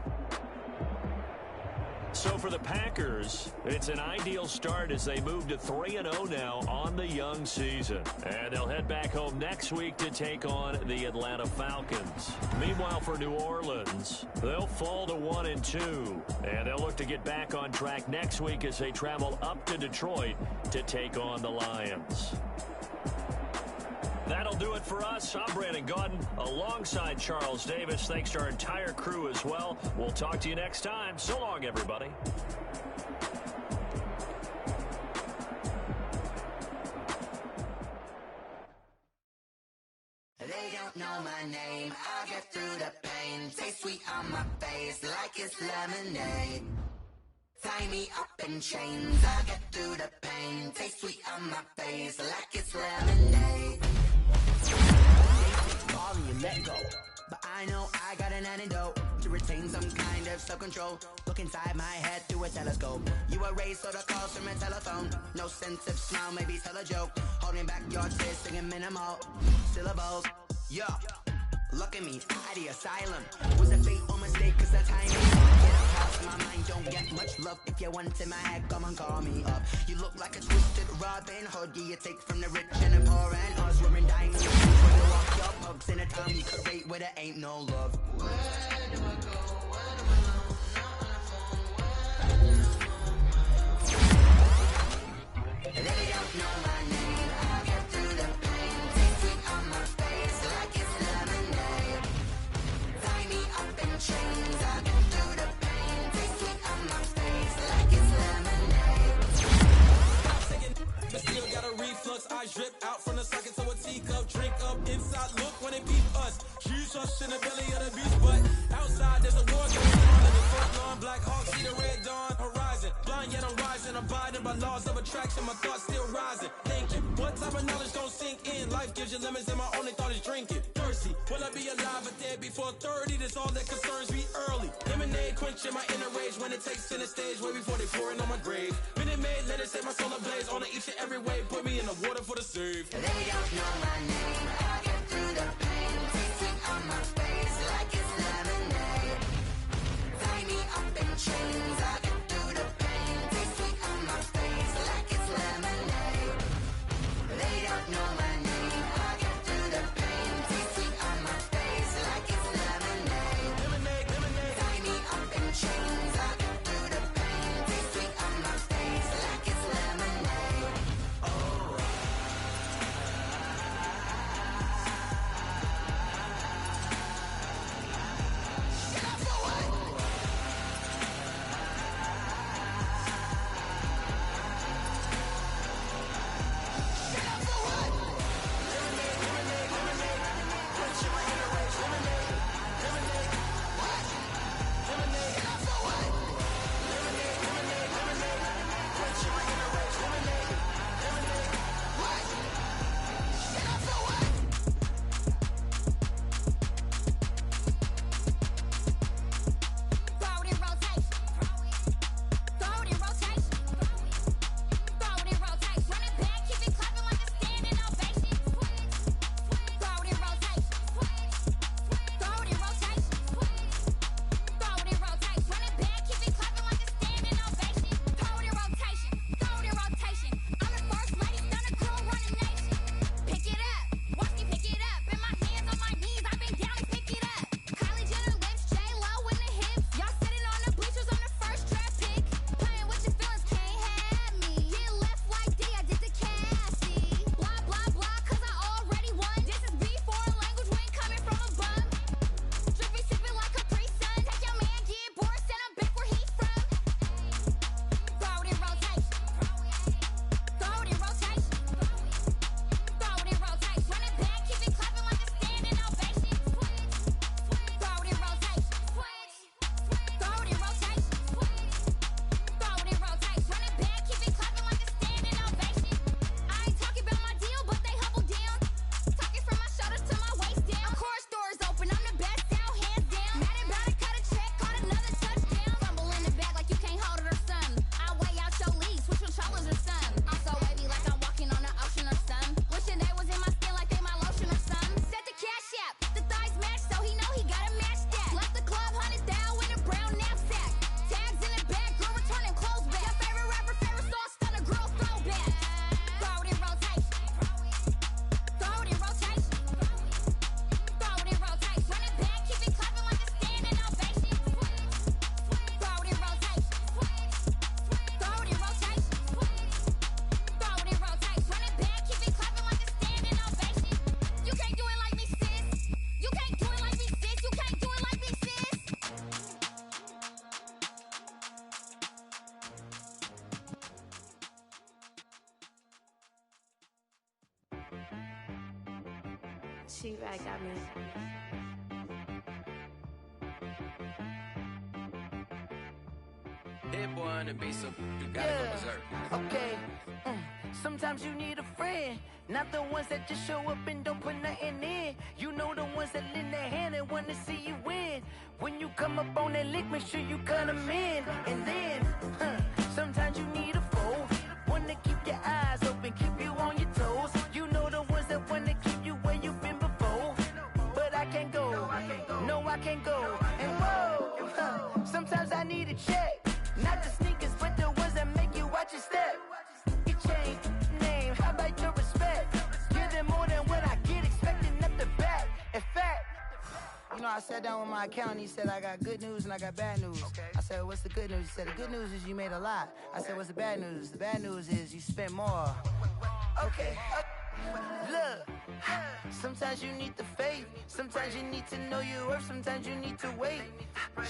So for the Packers, it's an ideal start as they move to 3-0 now on the young season. And they'll head back home next week to take on the Atlanta Falcons. Meanwhile, for New Orleans, they'll fall to 1-2. And they'll look to get back on track next week as they travel up to Detroit to take on the Lions. That'll do it for us. I'm Brandon Gaudin alongside Charles Davis. Thanks to our entire crew as well. We'll talk to you next time. So long, everybody. They don't know my name. I get through the pain. Taste sweet on my face like it's lemonade. Tie me up in chains. I get through the pain. Taste sweet on my face like it's lemonade. Ball and you let go, but I know I got an antidote to retain some kind of self-control. Look inside my head through a telescope. You erase all the calls from a telephone. No sense of smile, maybe tell a joke. Holding back your tears, singing minimal syllables. Yeah, look at me, at the asylum. Was a fate or mistake, cause the timing. Get up past my mind, don't get much love. If you want in my head, come and call me up. You look like a twisted Robin Hood. Yeah, you take from the rich and the poor and us. We're in diamonds. When you walk your pugs in a town you could rate where there ain't no love. Where do I go? Where do I know? Not on the phone. They don't know my name. I'll get through the pain. Taste sweet on my face like it's lemonade. Tie me up in chains. I'll get through the pain. Taste sweet on my face like it's lemonade. But still got a reflux. Eyes drip out from the socket to a teacup. Drink up inside. Look when they peep us. Huge us in the belly of the beast. But outside there's a war going on in the front lawn. Black Hawk see the red dawn horizon. Blind yet I'm rising. Abiding by laws of attraction. My thoughts still rising. Thinking, what type of knowledge gon' sink in? Life gives you lemons and my only thought is drinking. Thirsty, will I be alive or dead before 30? That's all that concerns me early. Lemonade quenching my inner rage when it takes center stage way before they pour it on my grave. Minute Maid, let it set my soul ablaze. On each and every way, put me in the water for the save. They don't know my name. I get through the pain. Taste sweet on my face like it's lemonade. Tie me up in chains. I get through the pain. Taste sweet on my face like it's lemonade. They don't know my name. I get through the pain. Taste sweet on my face like it's lemonade. Lemonade, lemonade. Tie me up in chains. I get through the pain. Taste sweet on my face like it's lemonade. Oh. You back at me. Hit boy on the beat, so you gotta go berserk. Okay. Sometimes you need a friend, not the ones that just show up and don't put nothing in. You know the ones that lend their hand and wanna see you win. When you come up on that lick, make sure you cut them in. And then, sometimes you need a foe, one to keep your eyes open, keep you on your toes. You know the ones that wanna keep you where you've been before. But I can't go, no I can't go. And whoa, sometimes I need a check. Not the sneakers, but the ones that make you watch your step. Your chain, name, how about your respect? Give them more than what I get, expecting up the back. In fact, you know, I sat down with my accountant, he said, I got good news and I got bad news. I said, what's the good news? He said, the good news is you made a lot. I said, what's the bad news? The bad news is you spent more. Okay. Look, sometimes you need the faith, sometimes you need to know your worth, sometimes you need to wait.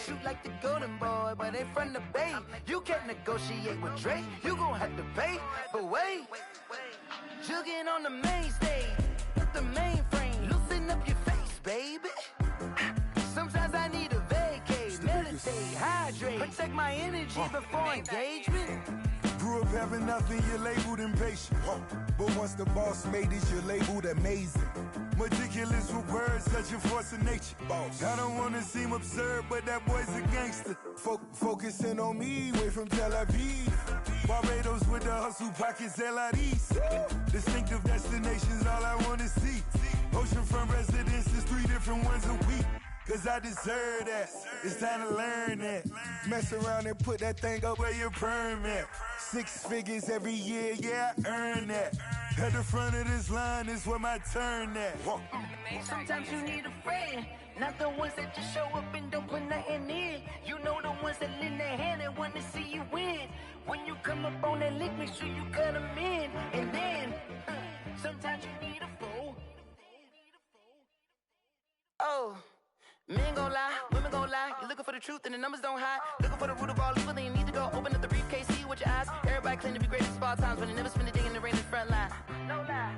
Shoot like the golden boy, but ain't from the bay. You can't negotiate with Drake, you gon' have to pay. But wait, jugging on the main stage, the mainframe, loosen up your face, baby. Sometimes I need a vacate, meditate, hydrate, protect my energy before engagement. Grew up having nothing, you're labeled impatient. But once the boss made it, you're labeled amazing. Meticulous with words, such a force of nature. Boss. I don't wanna seem absurd, but that boy's a gangster. Focusing on me, way from Tel Aviv. Barbados with the hustle pockets, LIDs. Distinctive destinations, all I wanna see. Oceanfront residences, 3 different ones a week. Cause I deserve that, it's time to learn that. Mess around and put that thing up where your permit. 6 figures every year, yeah, I earn that. At the front of this line is where my turn at. Sometimes you need a friend, not the ones that just show up and don't put nothing in. You know the ones that lend their hand and want to see you win. When you come up on that lick, make sure you cut them in. And then, sometimes you need a foe. Oh. Men gon' lie, women gon' lie. You're looking for the truth and the numbers don't hide. Looking for the root of all evil, then you need to go open up the briefcase, see with your eyes. Everybody claim to be great at all times, but they never spend a day in the rain in the front line. No lie.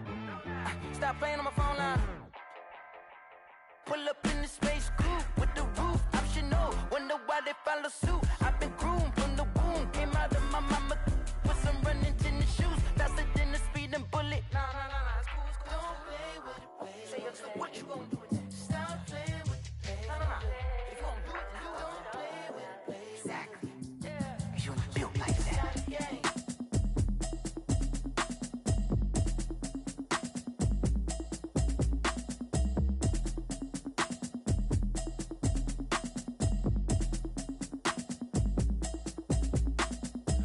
Stop playing on my phone line. Pull up in the space coupe with the roof optional. Wonder why they follow suit. I've been groomed from the womb. Came out of my mama with some running tennis shoes. Faster than the speeding bullet. Nah, it's cool, it's cool. Don't play with it, baby. Say what you gon' do? Stop playing. If you gon' do it, you don't play with it, play. Exactly. Yeah. You built like that.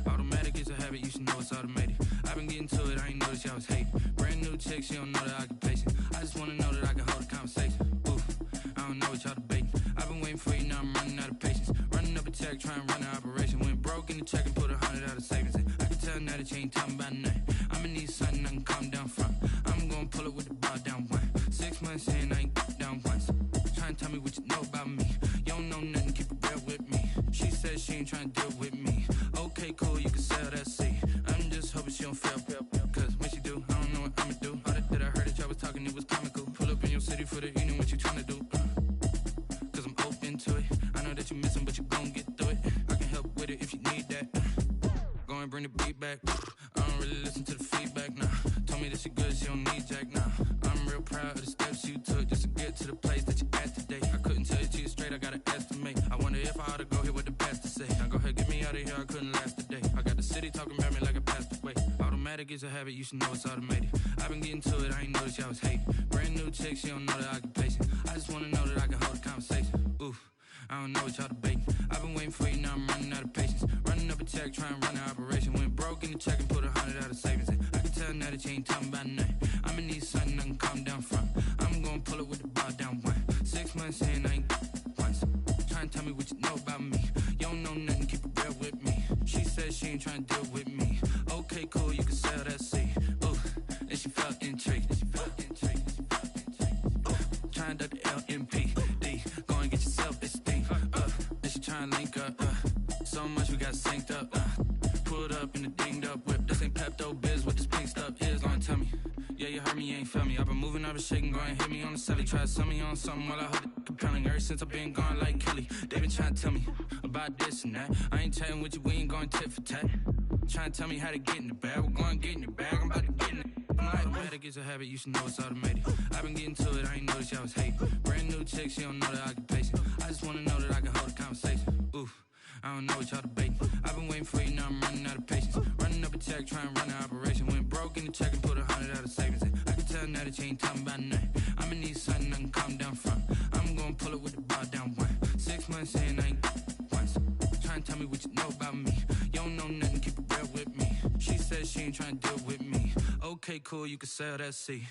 Automatic is a habit, you should know it's automated. I've been getting to it, I ain't noticed y'all was hating. Brand new chick, she don't know the occupation. I just wanna know that I can hold a conversation. Oof, I don't know what y'all debating. I've been waiting for you, now I'm running out of patience. Running up a check, trying to run an operation. Went broke in the check and put 100 out of savings in. I can tell now that you ain't talking about nothing. I'ma need something I can calm down from. I'm gonna pull it with the bar down one. 6 months in, I ain't down once. Trying to tell me what you know about me. You don't know nothing, keep it real with me. She said she ain't trying to deal with me. Okay, cool, you can sell that seat. I'm just hoping she don't fail. Cause when she do, I don't know what I'ma do. All that I heard that y'all was talking, it was comical. Pull up in your city for the evening, what you trying to do? Cause I'm open to it. I know that you missing, but you gon' get through it. I can help with it if you need that. Go and bring the beat back. I don't really listen to the feedback, nah. Told me that she good, she don't need jack, nah. I'm real proud of the steps you took just to get to the place that you at today. I couldn't tell you to you straight, I gotta estimate. I wonder if I ought to go here with the best to say. Now go ahead, get me out of here, I couldn't last a day. I got the city talking about me like I passed away. Automatic is a habit, you should know it's automated. I've been getting to it, I ain't noticed y'all was hating. Brand new chick, she don't know the occupation. I just wanna know that I can hold a conversation. Oof, I don't know what y'all debating. I've been waiting for you, now I'm running out of patience. Running up a check, trying to run an operation. Went broke in the check and put 100 out of savings in. I can tell now that you ain't talking about nothing. I'ma need something I can calm down from. I'm gonna pull it with the bar down one. 6 months in, I ain't once. Trying to tell me what you know about me. You don't know nothing, keep it real with me. She said she ain't trying to deal with me. Okay, cool, you can sell that seat. Ooh, and she felt intrigued. Trying to duck the LMP. Go and get yourself this thing. Then she trying to link up. So much we got synced up. Pulled up in the dinged up whip. This ain't Pepto-Biz, what this pink stuff is. Long tell me, Yeah, you heard me, you ain't feel me. I've been moving, I've been shaking, go and hit me on the celly. Try to sell me on something while I hold it compelling. Ever since I've been gone like Kelly, they been trying to tell me about this and that. I ain't chatting with you, we ain't going tit for tat. Trying to tell me how to get in the bag, we're going to get in the bag, I'm about to get in it. Automatic is a habit, you should know it's automated. I've been getting to it, I ain't noticed y'all was hating. Brand new chick, she don't know that I can pace it. I just wanna know that I can hold a conversation. Oof, I don't know what y'all debating. I've been waiting for you, now I'm running out of patience. Running up a check, trying to run an operation. Went broke in the check and put 100 out of savings in. I can tell now that you ain't talking about nothing. I'ma need something I can calm down from. I'm gonna pull it with the bar down one. 6 months saying I ain't once. Trying to tell me what you know about me. You don't know nothing, keep it real with me. She said she ain't trying to deal with me. Okay, cool, you can sell that C.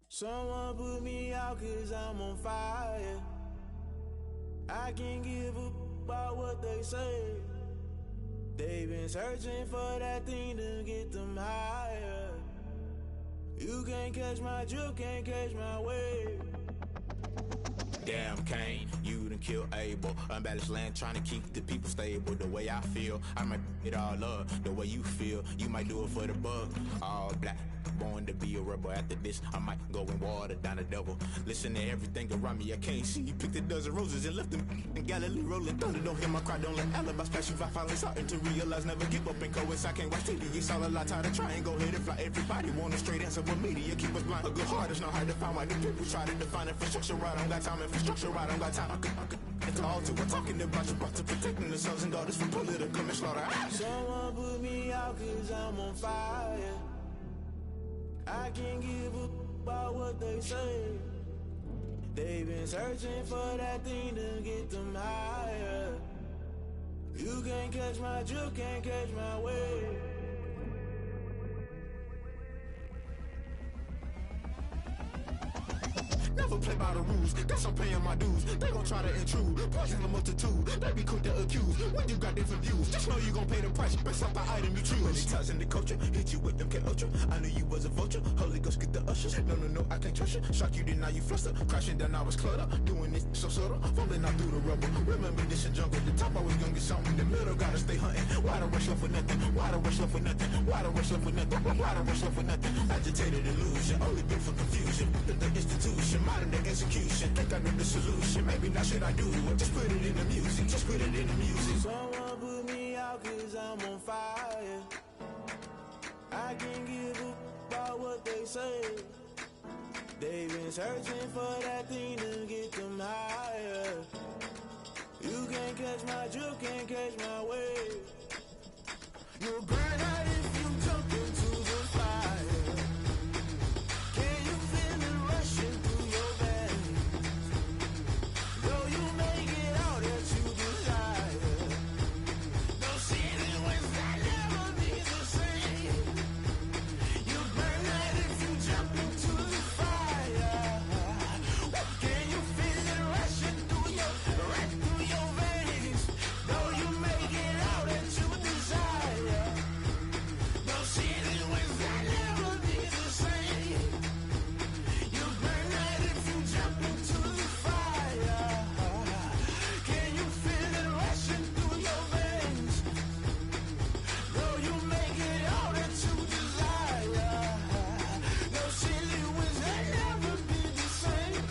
Someone put me out 'cause I'm on fire. I can't give a about what they say. They've been searching for that thing to get them higher. You can't catch my drift, can't catch my wave. Damn, Kane, you done killed Abel. Unbalanced land, trying to keep the people stable. The way I feel, I might it all up. The way you feel, you might do it for the bug. All black, born to be a rebel. After this, I might go and water down the devil. Listen to everything around me, I can't see. You picked a dozen roses and left them in Galilee rolling thunder. Don't hear my cry, don't let alibis flash. You finally starting to realize, never give up and coincide. I can't watch TV, it's all a lot. Tired of trying, go ahead and fly. Everybody want a straight answer, but media keep us blind. A good heart is not hard to find. Why the people try to define infrastructure right? I don't got time, infrastructure right, I don't got time. I could it's all to we're talking about to protecting the sons and daughters from political manslaughter. Someone put me out 'cause I'm on fire. I can't give a about what they say. They've been searching for that thing to get them higher. You can't catch my drift, can't catch my wave. Never play by the rules, guess I'm paying my dues. They gon' try to intrude, poison the multitude. They be quick to accuse, when you got different views. Just know you gon' pay the price, based off the item you choose. Ties in the culture, hit you with them K Ultra. I knew you was a vulture, Holy Ghost get the ushers. No, I can't trust you. Shock you, then now you fluster. Crashing down, I was cluttered. Doing this so subtle, falling out through the rubble. Remember this in jungle, the top I was gonna get something. In the middle, gotta stay hunting. Why the rush left for nothing? Why the rush left for nothing? Why the rush left for nothing? Why the rush left for nothing? Agitated illusion, only been for confusion. The institution, modern day execution. Think I know the solution. Maybe now should I do it? Just put it in the music. Just put it in the music. Someone put me out 'cause I'm on fire. I can't give a about what they say. They've been searching for that thing to get them higher. You can't catch my drift, can't catch my wave. You'll burn out if you jump into the fire. Can you feel it rushing through your veins? Though you make it out that you desire. No ceiling wins that never be the same. You burn out if you jump into the fire. Can you feel it rushing through your veins? Though you make it out that you desire. No ceiling wins that never be the same. You burn out if you jump into the fire. Can you feel it rushing through your veins? Though you make it out that you desire. No ceiling wins that never be the same.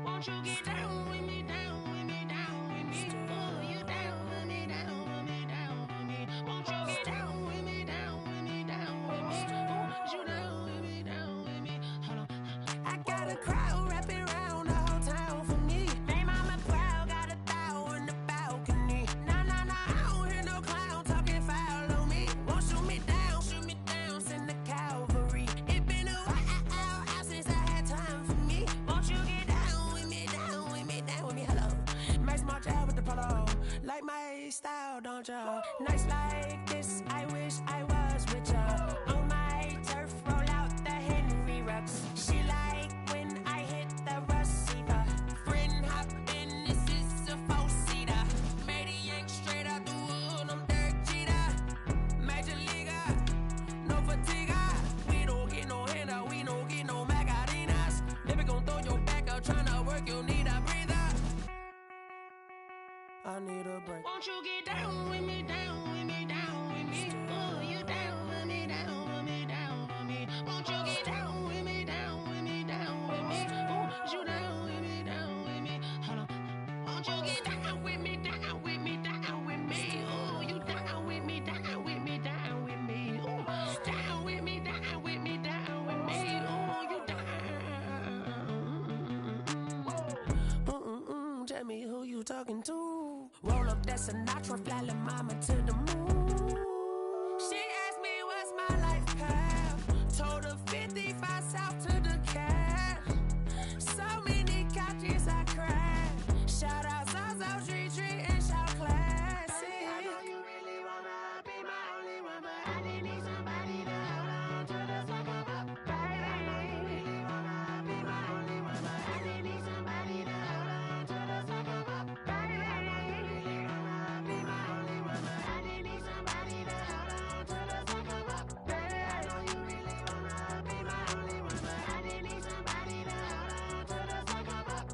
Won't you get down with me, down with me, down with me? Oh, you down with me, down with me, down with me. Won't you get down with me, down with me, down with me? Oh, you down with me, down with me? Hold on. I got a crowd wrapping around the whole town for me. They mama proud, out, don't ya? Nights like this, I wish I was with ya. On my turf, roll out the Henry Rux. She like when I hit the receiver. Friend hop in, this is a four-seater. Made a yank straight out the wood, I'm Derek Jeter. Major leaguer, no fatigue. We don't get no handout, we don't get no Macarinas. Never gon' throw your back out, tryna work, you need a breather. I need a break. Won't you get down with me, down with me, down with me? Oh, you down with me, down with me, down with me. Won't you get down with me, down with me, down with me? Oh, you down with me, down with me? Hold on. Won't you get down with me, down with me, down with me? Oh, you down with me, down with me, down with me? Oh, down with me, down with me, down with me? Oh, you down. Tell me who you talking to. Roll up that Sinatra, fly la mama to the moon. She asked me what's my life path. Told her 55 south to the cat. So many couches I crashed. Shout out Zaza, Tree Tree, and shout classic. I know you really wanna be my only one, but I didn't need somebody to hold on to the sucker up, baby. I know you really wanna be my only one, but I didn't need somebody to hold on to the sucker up, baby. I know you really wanna be my only one, but I didn't need somebody to hold on to the sucker up, baby. I know you really wanna be my only one, but I didn't need somebody to hold on to the sucker up.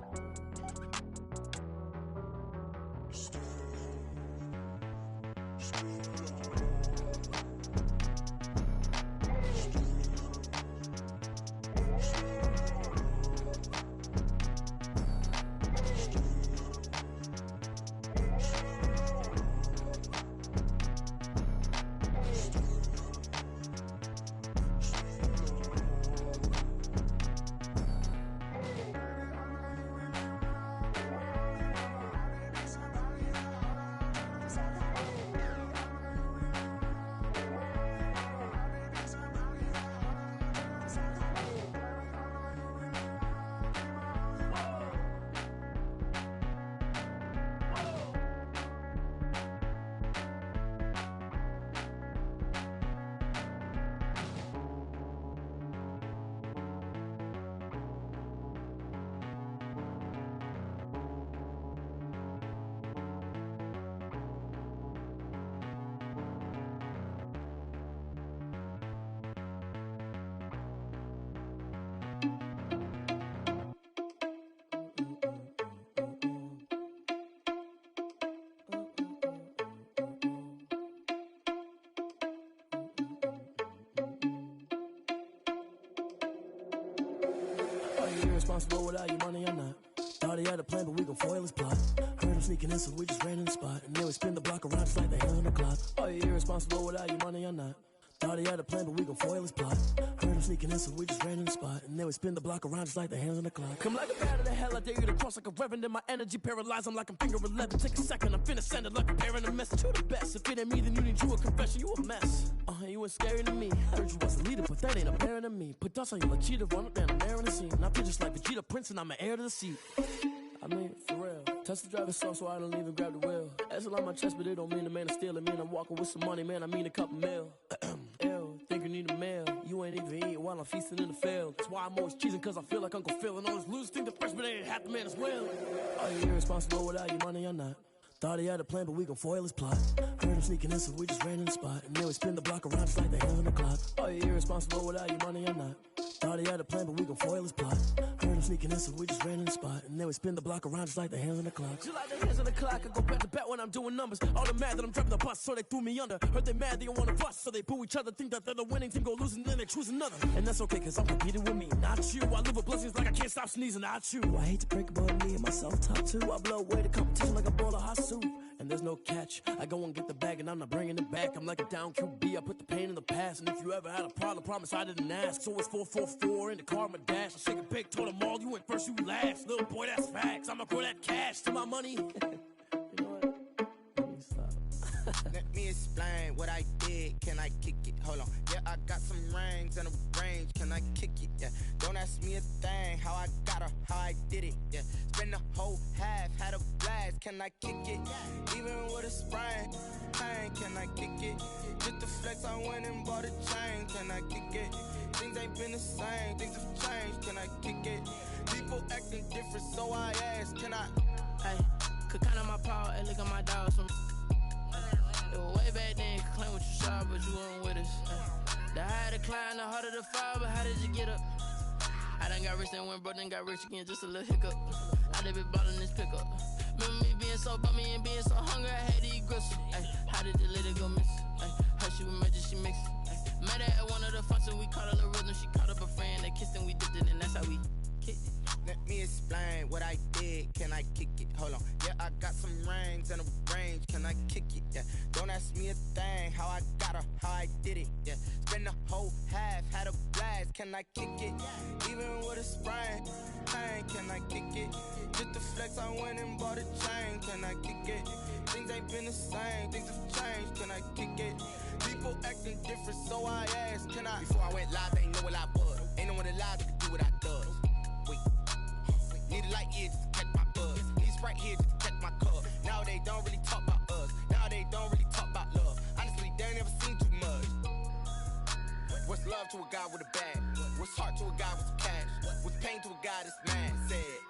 Are you irresponsible without your money or not? Thought he had a plan, but we gon' foil his plot. Heard him sneaking in, so we just ran in the spot. And then we spin the block around just like the hands on the clock. Are you irresponsible without your money or not? Thought he had a plan, but we gon' foil his plot. Heard him sneaking in, so we just ran in the spot. And then we spin the block around just like the hands on the clock. Come like a bat of the hell, I dare you to cross like a reverend. And my energy paralyzed, I'm like I'm finger 11. Take a second, I'm finna send it like a parent, a message to the best. If it ain't me, then you need you a confession, you a mess. You was scary to me. Heard you was a leader, but that ain't apparent to me. Put dust on you like cheetah, run up down the air in the scene. And I feel just like Vegeta Prince, and I'm an heir to the seat. I mean, for real. Touch the driver's soft, so I don't even grab the wheel. That's on my chest, but it don't mean the man is stealing. Mean I'm walking with some money, man, I mean a couple mil. Ew, think you need a meal. You ain't even eating while I'm feasting in the field. That's why I'm always cheesing, cause I feel like Uncle Phil. And all those losers think the freshman ain't half the man as well. Are you irresponsible without your money or not? Thought he had a plan, but we gon' foil his plot. Heard him sneaking in, so we just ran in the spot. And then we spin the block around just like the hands on the clock. Are you irresponsible without your money or not? Thought he had a plan, but we gon' foil his plot. Heard him sneaking in, so we just ran in the spot. And then we spin the block around just like the hands on the clock. Just like the hands on the clock, I go back to back when I'm doing numbers. All the mad that I'm driving the bus, so they threw me under. Heard they mad, they don't wanna bust, so they boo each other. Think that they're the winning team, go losing, then they choose another. And that's okay, cause I'm competing with me, not you. I live with blessings like I can't stop sneezing, not you. I hate to break about me and myself top two. I blow away the competition like a bowl of hot soup. And there's no catch. I go and get the bag and I'm not bringing it back. I'm like a down QB, I put the pain in the past. And if you ever had a problem, promise I didn't ask. So it's 444 in the car, my dash. I shake a big, told them all, you went first, you last. Little boy, that's facts. I'ma grow that cash to my money. You know what? Let me stop. Let me explain what I did. Can I kick it? Hold on. Yeah, I got some rings and a range. Can I kick it? Yeah. Don't ask me a thing. How I got her, how I did it. Yeah. Spend the whole half, had a blast. Can I kick it? Even with a sprain. Pain, can I kick it? Just the flex, I went and bought a chain. Can I kick it? Things ain't been the same. Things have changed. Can I kick it? People acting different, so I ask. Can I? Hey, could count on my power and look at my dogs. It was way back then, could claim what you saw, but you weren't with us. The higher the climb, the harder the fall, but how did you get up? I done got rich and went broke, then got rich again, just a little hiccup. I done been ballin' this pickup. Remember me being so bummy and being so hungry, I had to eat gristle. Ay, how did the lady go miss? Ay, how she was magic, she mixed. Met her at one of the functions, we caught a little rhythm, she caught up a friend, they kissed and we dipped it, and that's how we kicked it. Let me explain what I did. Can I kick it? Hold on. Yeah, I got some rings and a range. Can I kick it? Yeah. Don't ask me a thing. How I got her, how I did it. Yeah. Spend the whole half, had a blast. Can I kick it? Even with a sprain. Pain, can I kick it? Just the flex, I went and bought a chain. Can I kick it? Things ain't been the same. Things have changed. Can I kick it? People acting different, so I ask. Can I? Before I went live, they know what I was. Ain't no one alive that could do what I does. Wait. Need a light here just to catch my buzz. Need Sprite here just to catch my cup. Now they don't really talk about us. Now they don't really talk about love. Honestly, they ain't never seen too much. What's love to a guy with a bag? What's heart to a guy with some cash? What's pain to a guy that's mad? Said.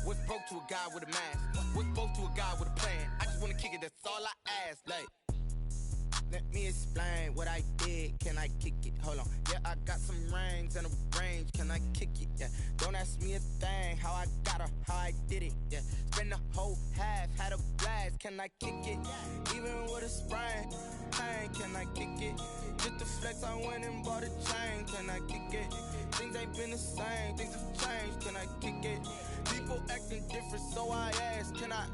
What's broke to a guy with a mask? What's both to a guy with a plan? I just wanna kick it, that's all I ask. Like, let me explain what I did. Can I kick it? Hold on. Yeah, I got some rings and a range. Can I kick it? Yeah. Don't ask me a thing. How I got her, how I did it. Yeah. Spend the whole half, had a blast. Can I kick it? Even with a sprain. Pain, can I kick it? Just the flex, I went and bought a chain. Can I kick it? Things ain't been the same. Things have changed. Can I kick it? People acting different, so I ask. Can I?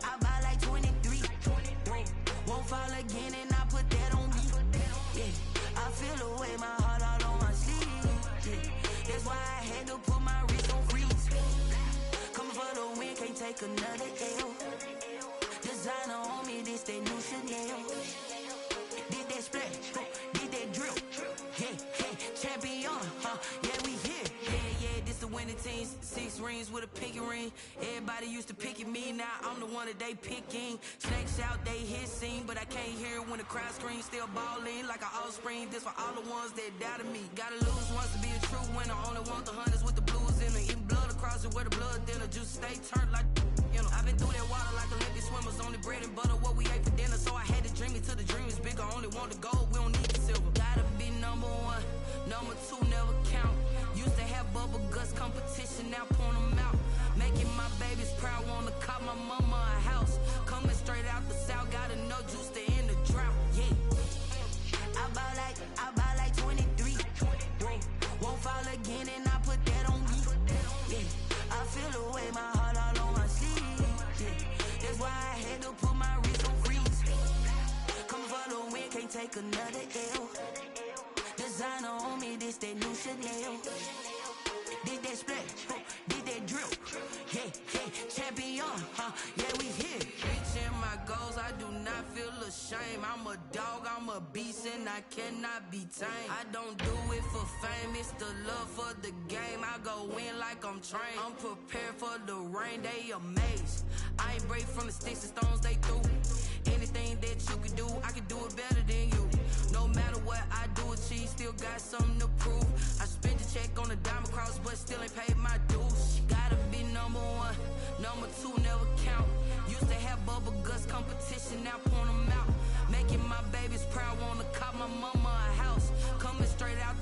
I buy like 23. Won't fall again and I put that on me. Yeah, I feel the way my heart all on my sleeve. Yeah, that's why I had to put my wrist on freeze. Coming for the win, can't take another L. Designer on me, this that new Chanel. Did that splash, did that drip. Yeah, champion, yeah, we here. Yeah, this the winning team. 6 rings with a pinky ring. Everybody used to picking me, now I'm the one that they picking. Snakes out, they hissing, but I can't hear when the crowd screams. Still balling like an offspring. This for all the ones that doubted me. Gotta lose once to be a true winner. Only want the hunters with the blues in it. Eating blood across it where the blood dinner. Juice stay turned like, you know. I've been through that water like Olympic swimmers. Only bread and butter, what we ate for dinner. So I had to dream it till the dream is bigger. Only want the gold, we don't need the silver. Gotta be number 1, number 2 never count. Used to have bubble guts competition, now point them out. Making my babies proud, wanna cop my mama a house. Coming straight out the south, gotta know juice to end the drought. Yeah, I buy like 23. Won't fall again and I put that on me. Yeah, I feel the way my heart all on my sleeve. Yeah, that's why I had to put my wrist on freeze. Coming for the win, can't take another L. Designer on me, this that new Chanel. Did that splash, did that drip. Yeah, champion, yeah, we here. Reaching my goals, I do not feel ashamed. I'm a dog, I'm a beast, and I cannot be tamed. I don't do it for fame, it's the love for the game. I go in like I'm trained. I'm prepared for the rain, they amazed. I ain't break from the sticks and stones they threw. Anything that you can do, I can do it better than you. No matter what I do, achieve, still got something to prove. I spent the check on the diamond cross, but still ain't paid my dues. Gotta be number 1, number 2 never count. Used to have bubble guts competition, now point them out. Making my babies proud, wanna cop my mama a house. Coming straight out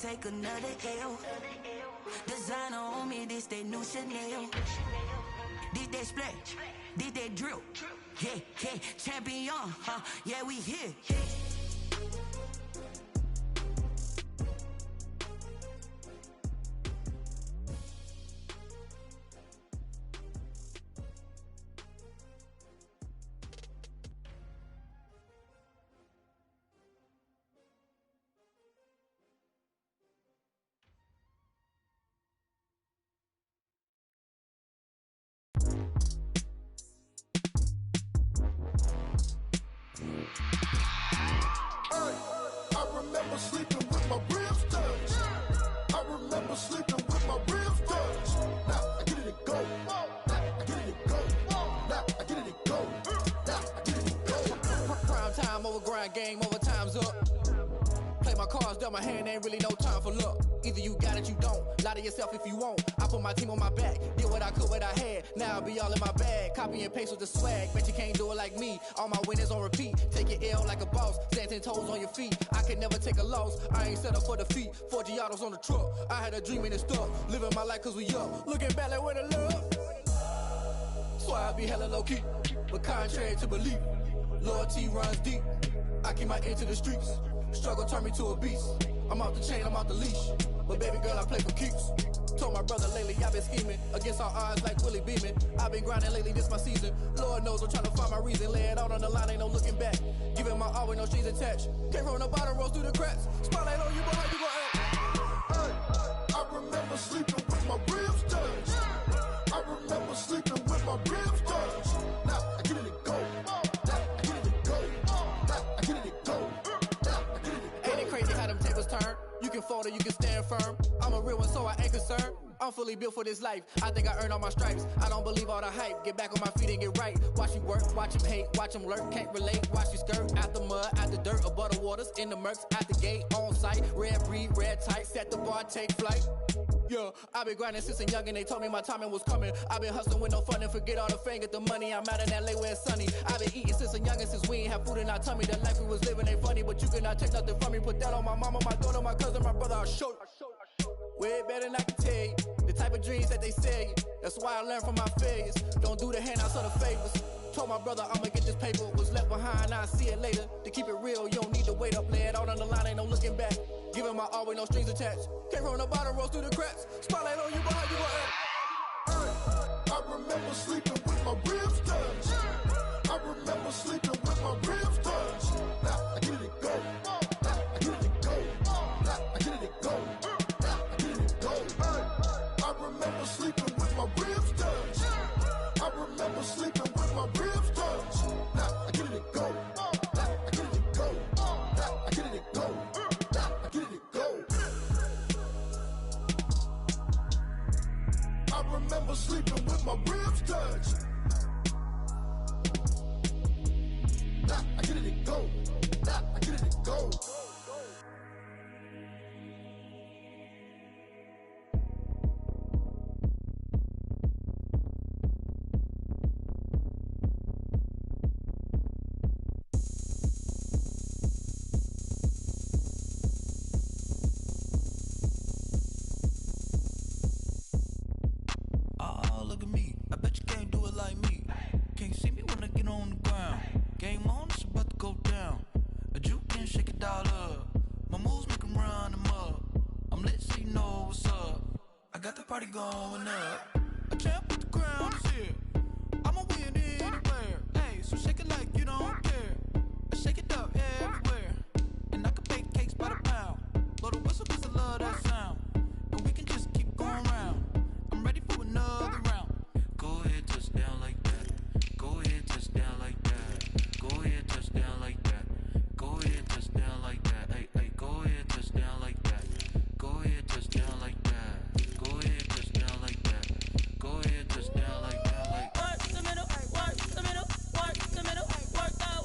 take another L. Designer on me, this they new Chanel. This they splash, this they drill. Yeah, yeah, champion, huh? Yeah, we here. I remember sleeping with my ribs touched. I remember sleeping with my ribs touched. Now I get it to go. Now I get it to go. Now I get it to go. Now I get it to go. Prime time over grind, game over, time's up. Play my cards, dealt my hand, ain't really no time for luck. Either you got it, you don't. Lie to yourself if you won't. I put my team on my back, did what I could, what I had. Now I'll be all in my bag. Copy and paste with the swag. Bet you can't do it like me. All my winners on repeat. Take your L like a boss. Stand 10 toes on your feet. I can never take a loss. I ain't set up for defeat. 4 Giottos on the truck. I had a dream and it's stuck. Living my life cause we up. Looking back like where the love. So I be hella low key. But contrary to belief, loyalty runs deep. I keep my ear to the streets. Struggle turned me to a beast. I'm off the chain, I'm off the leash. But baby girl, I play for keeps. Told my brother lately, I've been scheming. Against all odds like Willie Beeman. I've been grinding lately, this my season. Lord knows I'm trying to find my reason. Lay it out on the line, ain't no looking back. Giving my all with no strings attached. Came from the bottom, rose through the cracks. Spotlight on you, boy, how you gon' act? Hey, I remember sleeping with my ribs touched. I remember sleeping with my ribs touched. Now I get it to go. Now I get it to go. Now I get it to go. Ain't it crazy how them tables turn? You can fold or you can stand firm. I'm a real one, so I ain't concerned. I'm fully built for this life. I think I earned all my stripes. I don't believe all the hype. Get back on my feet and get right. Watch you work, watch him hate, watch him lurk. Can't relate, watch you skirt. Out the mud, out the dirt, above the waters, in the murks, at the gate, on site. Red breed, red tight, set the bar, take flight. Yeah, I've been grinding since a young and they told me my timing was coming. I've been hustling with no fun and forget all the fame, get the money. I'm out in LA where it's sunny. I've been eating since a young and since we ain't have food in our tummy. The life we was living ain't funny, but you cannot take nothing from me. Put that on my mama, my daughter, my cousin, my brother, I'll show you. Way better than I can tell you. The type of dreams that they sell you. That's why I learned from my failures. Don't do the handouts or the favors. Told my brother I'ma get this paper. Was left behind, I'll see it later. To keep it real, you don't need to wait up. Lay it out on the line, ain't no looking back. Giving my all with no strings attached. Came from the bottom, rose through the cracks. Spotlight on you, boy, how you gon' act? I remember sleeping with my ribs touched. I remember sleeping with my ribs touched. Now I get it to go. Now I get it to go. Now I get it to go. Now I get it to go. I remember sleeping with my ribs touched. I remember sleeping with my ribs touched. Now I get it to go. Now I get it to go. Now I get it to go. Now I get it to go. I remember sleeping with my ribs touched. Now I get it to go. Now I get it to go. Oh, look at me. I bet you can't do it like me. Can't see me when I get on the ground. Game on, it's about to go down. A juke and shake it all up. My moves make 'em run them up. I'm lit so you know what's up. I got the party going up. A champ with the crown is here. I'ma win anywhere. Hey, so shake it like you don't care. I shake it up everywhere. And I can bake cakes by the pound. Blow the whistle 'cause I love that sound. And we can just keep going round. I'm ready for another round. Go ahead, touch down like that. Go ahead, touch down like that. Go ahead, touch down like that. Go ahead, touch down like that. Hey, hey, go ahead, touch down like that. Go ahead, touch down like that. Go ahead, touch down like that. Go ahead, touch down like that. Like work the middle, work the middle, work the middle, work the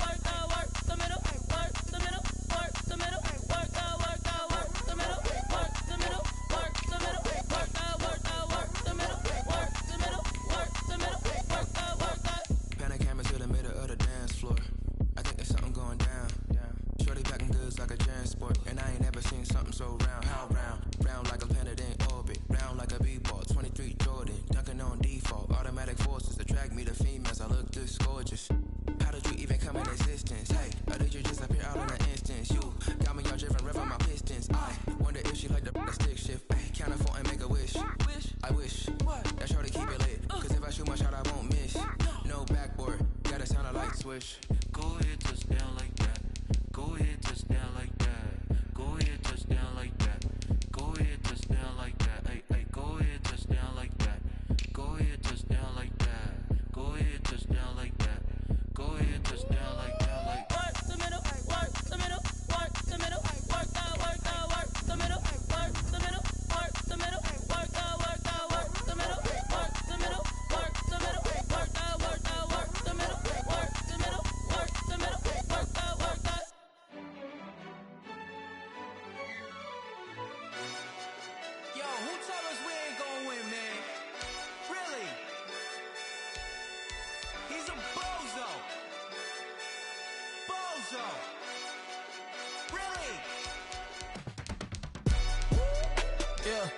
Yeah,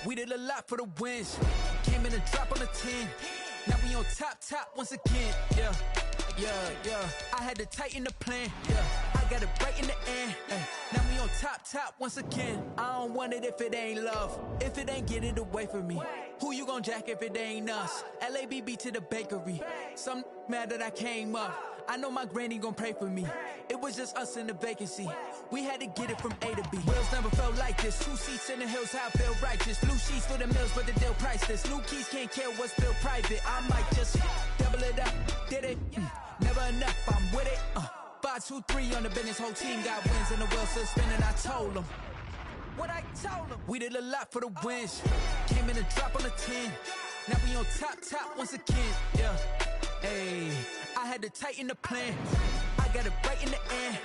we did a lot for the wins. Came in and drop on the 10. Now we on top once again. Yeah. I had to tighten the plan. Yeah, I got it right in the end. Now we on top once again. I don't want it if it ain't love. If it ain't, get it away from me. Who you gon' jack if it ain't us? LABB to the bakery. Some mad that I came up. I know my granny gon' pray for me. It was just us in the vacancy. We had to get it from A to B. Wheels never felt like this. 2 seats in the hills, how I feel righteous. Blue sheets for the mills, but the deal priceless. New keys can't care what's still private. I might just double it up. Did it? Never enough, I'm with it. 5, 2, 3 on the business. Whole team got wins and the wheels still spinning. I told them what I told them. We did a lot for the wins. Came in and drop on the 10. Now we on top once again. Yeah. Hey, I had to tighten the plan. I got it right in the end.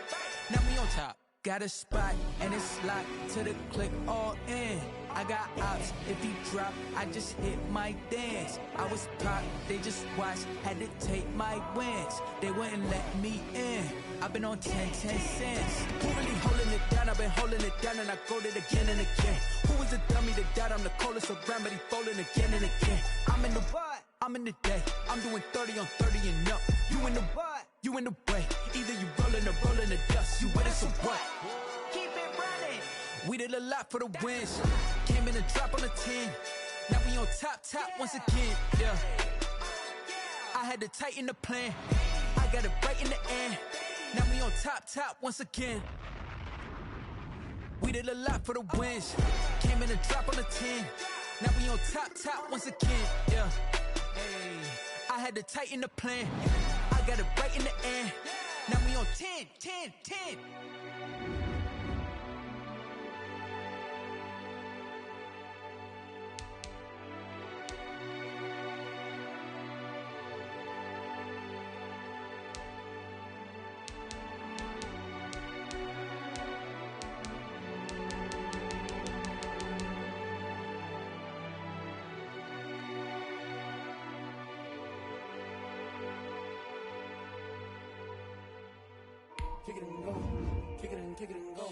Now we on top. Got a spot and it's locked to the click all in. I got ops, if he drop, I just hit my dance. I was pop, they just watched, had to take my wins. They wouldn't let me in. I've been on 10 cents. Who really holding it down? I've been holding it down and I go it again and again. Who was the dummy that died? I'm the coldest around, but he folding again and again. I'm in the what? I'm in the day. I'm doing 30 on 30 and up. You in the what? You in the way. Either you rolling or rolling the dust. You with us or what? Keep it running. We did a lot for the wins. Came in and drop on the 10. Now we on top once again. Yeah. I had to tighten the plan. I got it right in the end. Now we on top once again. We did a lot for the wins. Came in and drop on the 10. Now we on top once again. Yeah. Hey, I had to tighten the plan. I got it right in the end. Now we on 10. Kick it and go, kick it and go.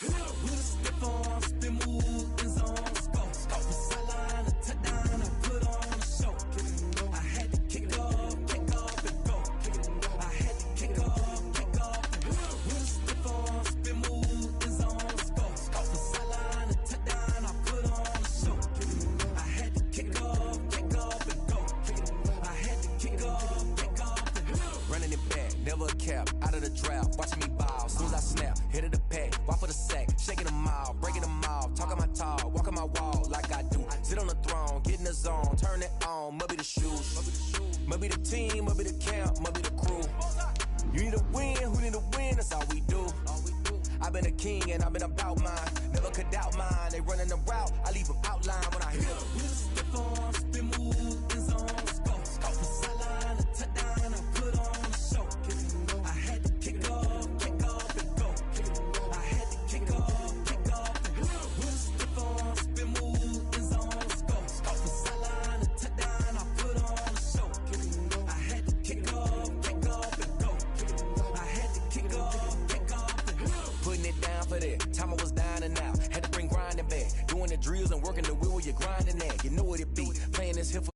With a stiff arm, spin move, in zone, let's go. Off the sideline, a touchdown, I put on a show. Kick it and go. I had to kick off and go. Kick it and go. I had to kick off and go. With a stiff arm, spin move, in zone, let's go. Off the sideline, a touchdown, I put on a show. Kick it and go. I had to kick off and go. Kick it and go. I had to kick off and go. Running it back, never a cap, out of the drought, watching me ball. Soon as I snap, hit of the pack, walk for the sack, shaking them all, breaking them all, talking my talk, walking my wall like I do. Sit on the throne, get in the zone, turn it on, must be the shoes, must be the team, must be the camp, must be the crew. You need to win, who need to win, that's all we do. I've been a king and I've been about mine, never could doubt mine. They running the route, I leave them outline when I hit them. With a stiff arm, spin move, in zone, let's go. Off the sideline, a touchdown, I put on a show. I had to kick off and go. I had to kick off and go. With a stiff arm, spin move, in zone, let's go. Off the sideline, a touchdown, I put on a show. I had to kick off and go. I had to kick off and go. Putting it down for that, time I was down and out, had to bring grinding back, doing the drills and working the wheel where you're grinding at, you know what it be, playing this here for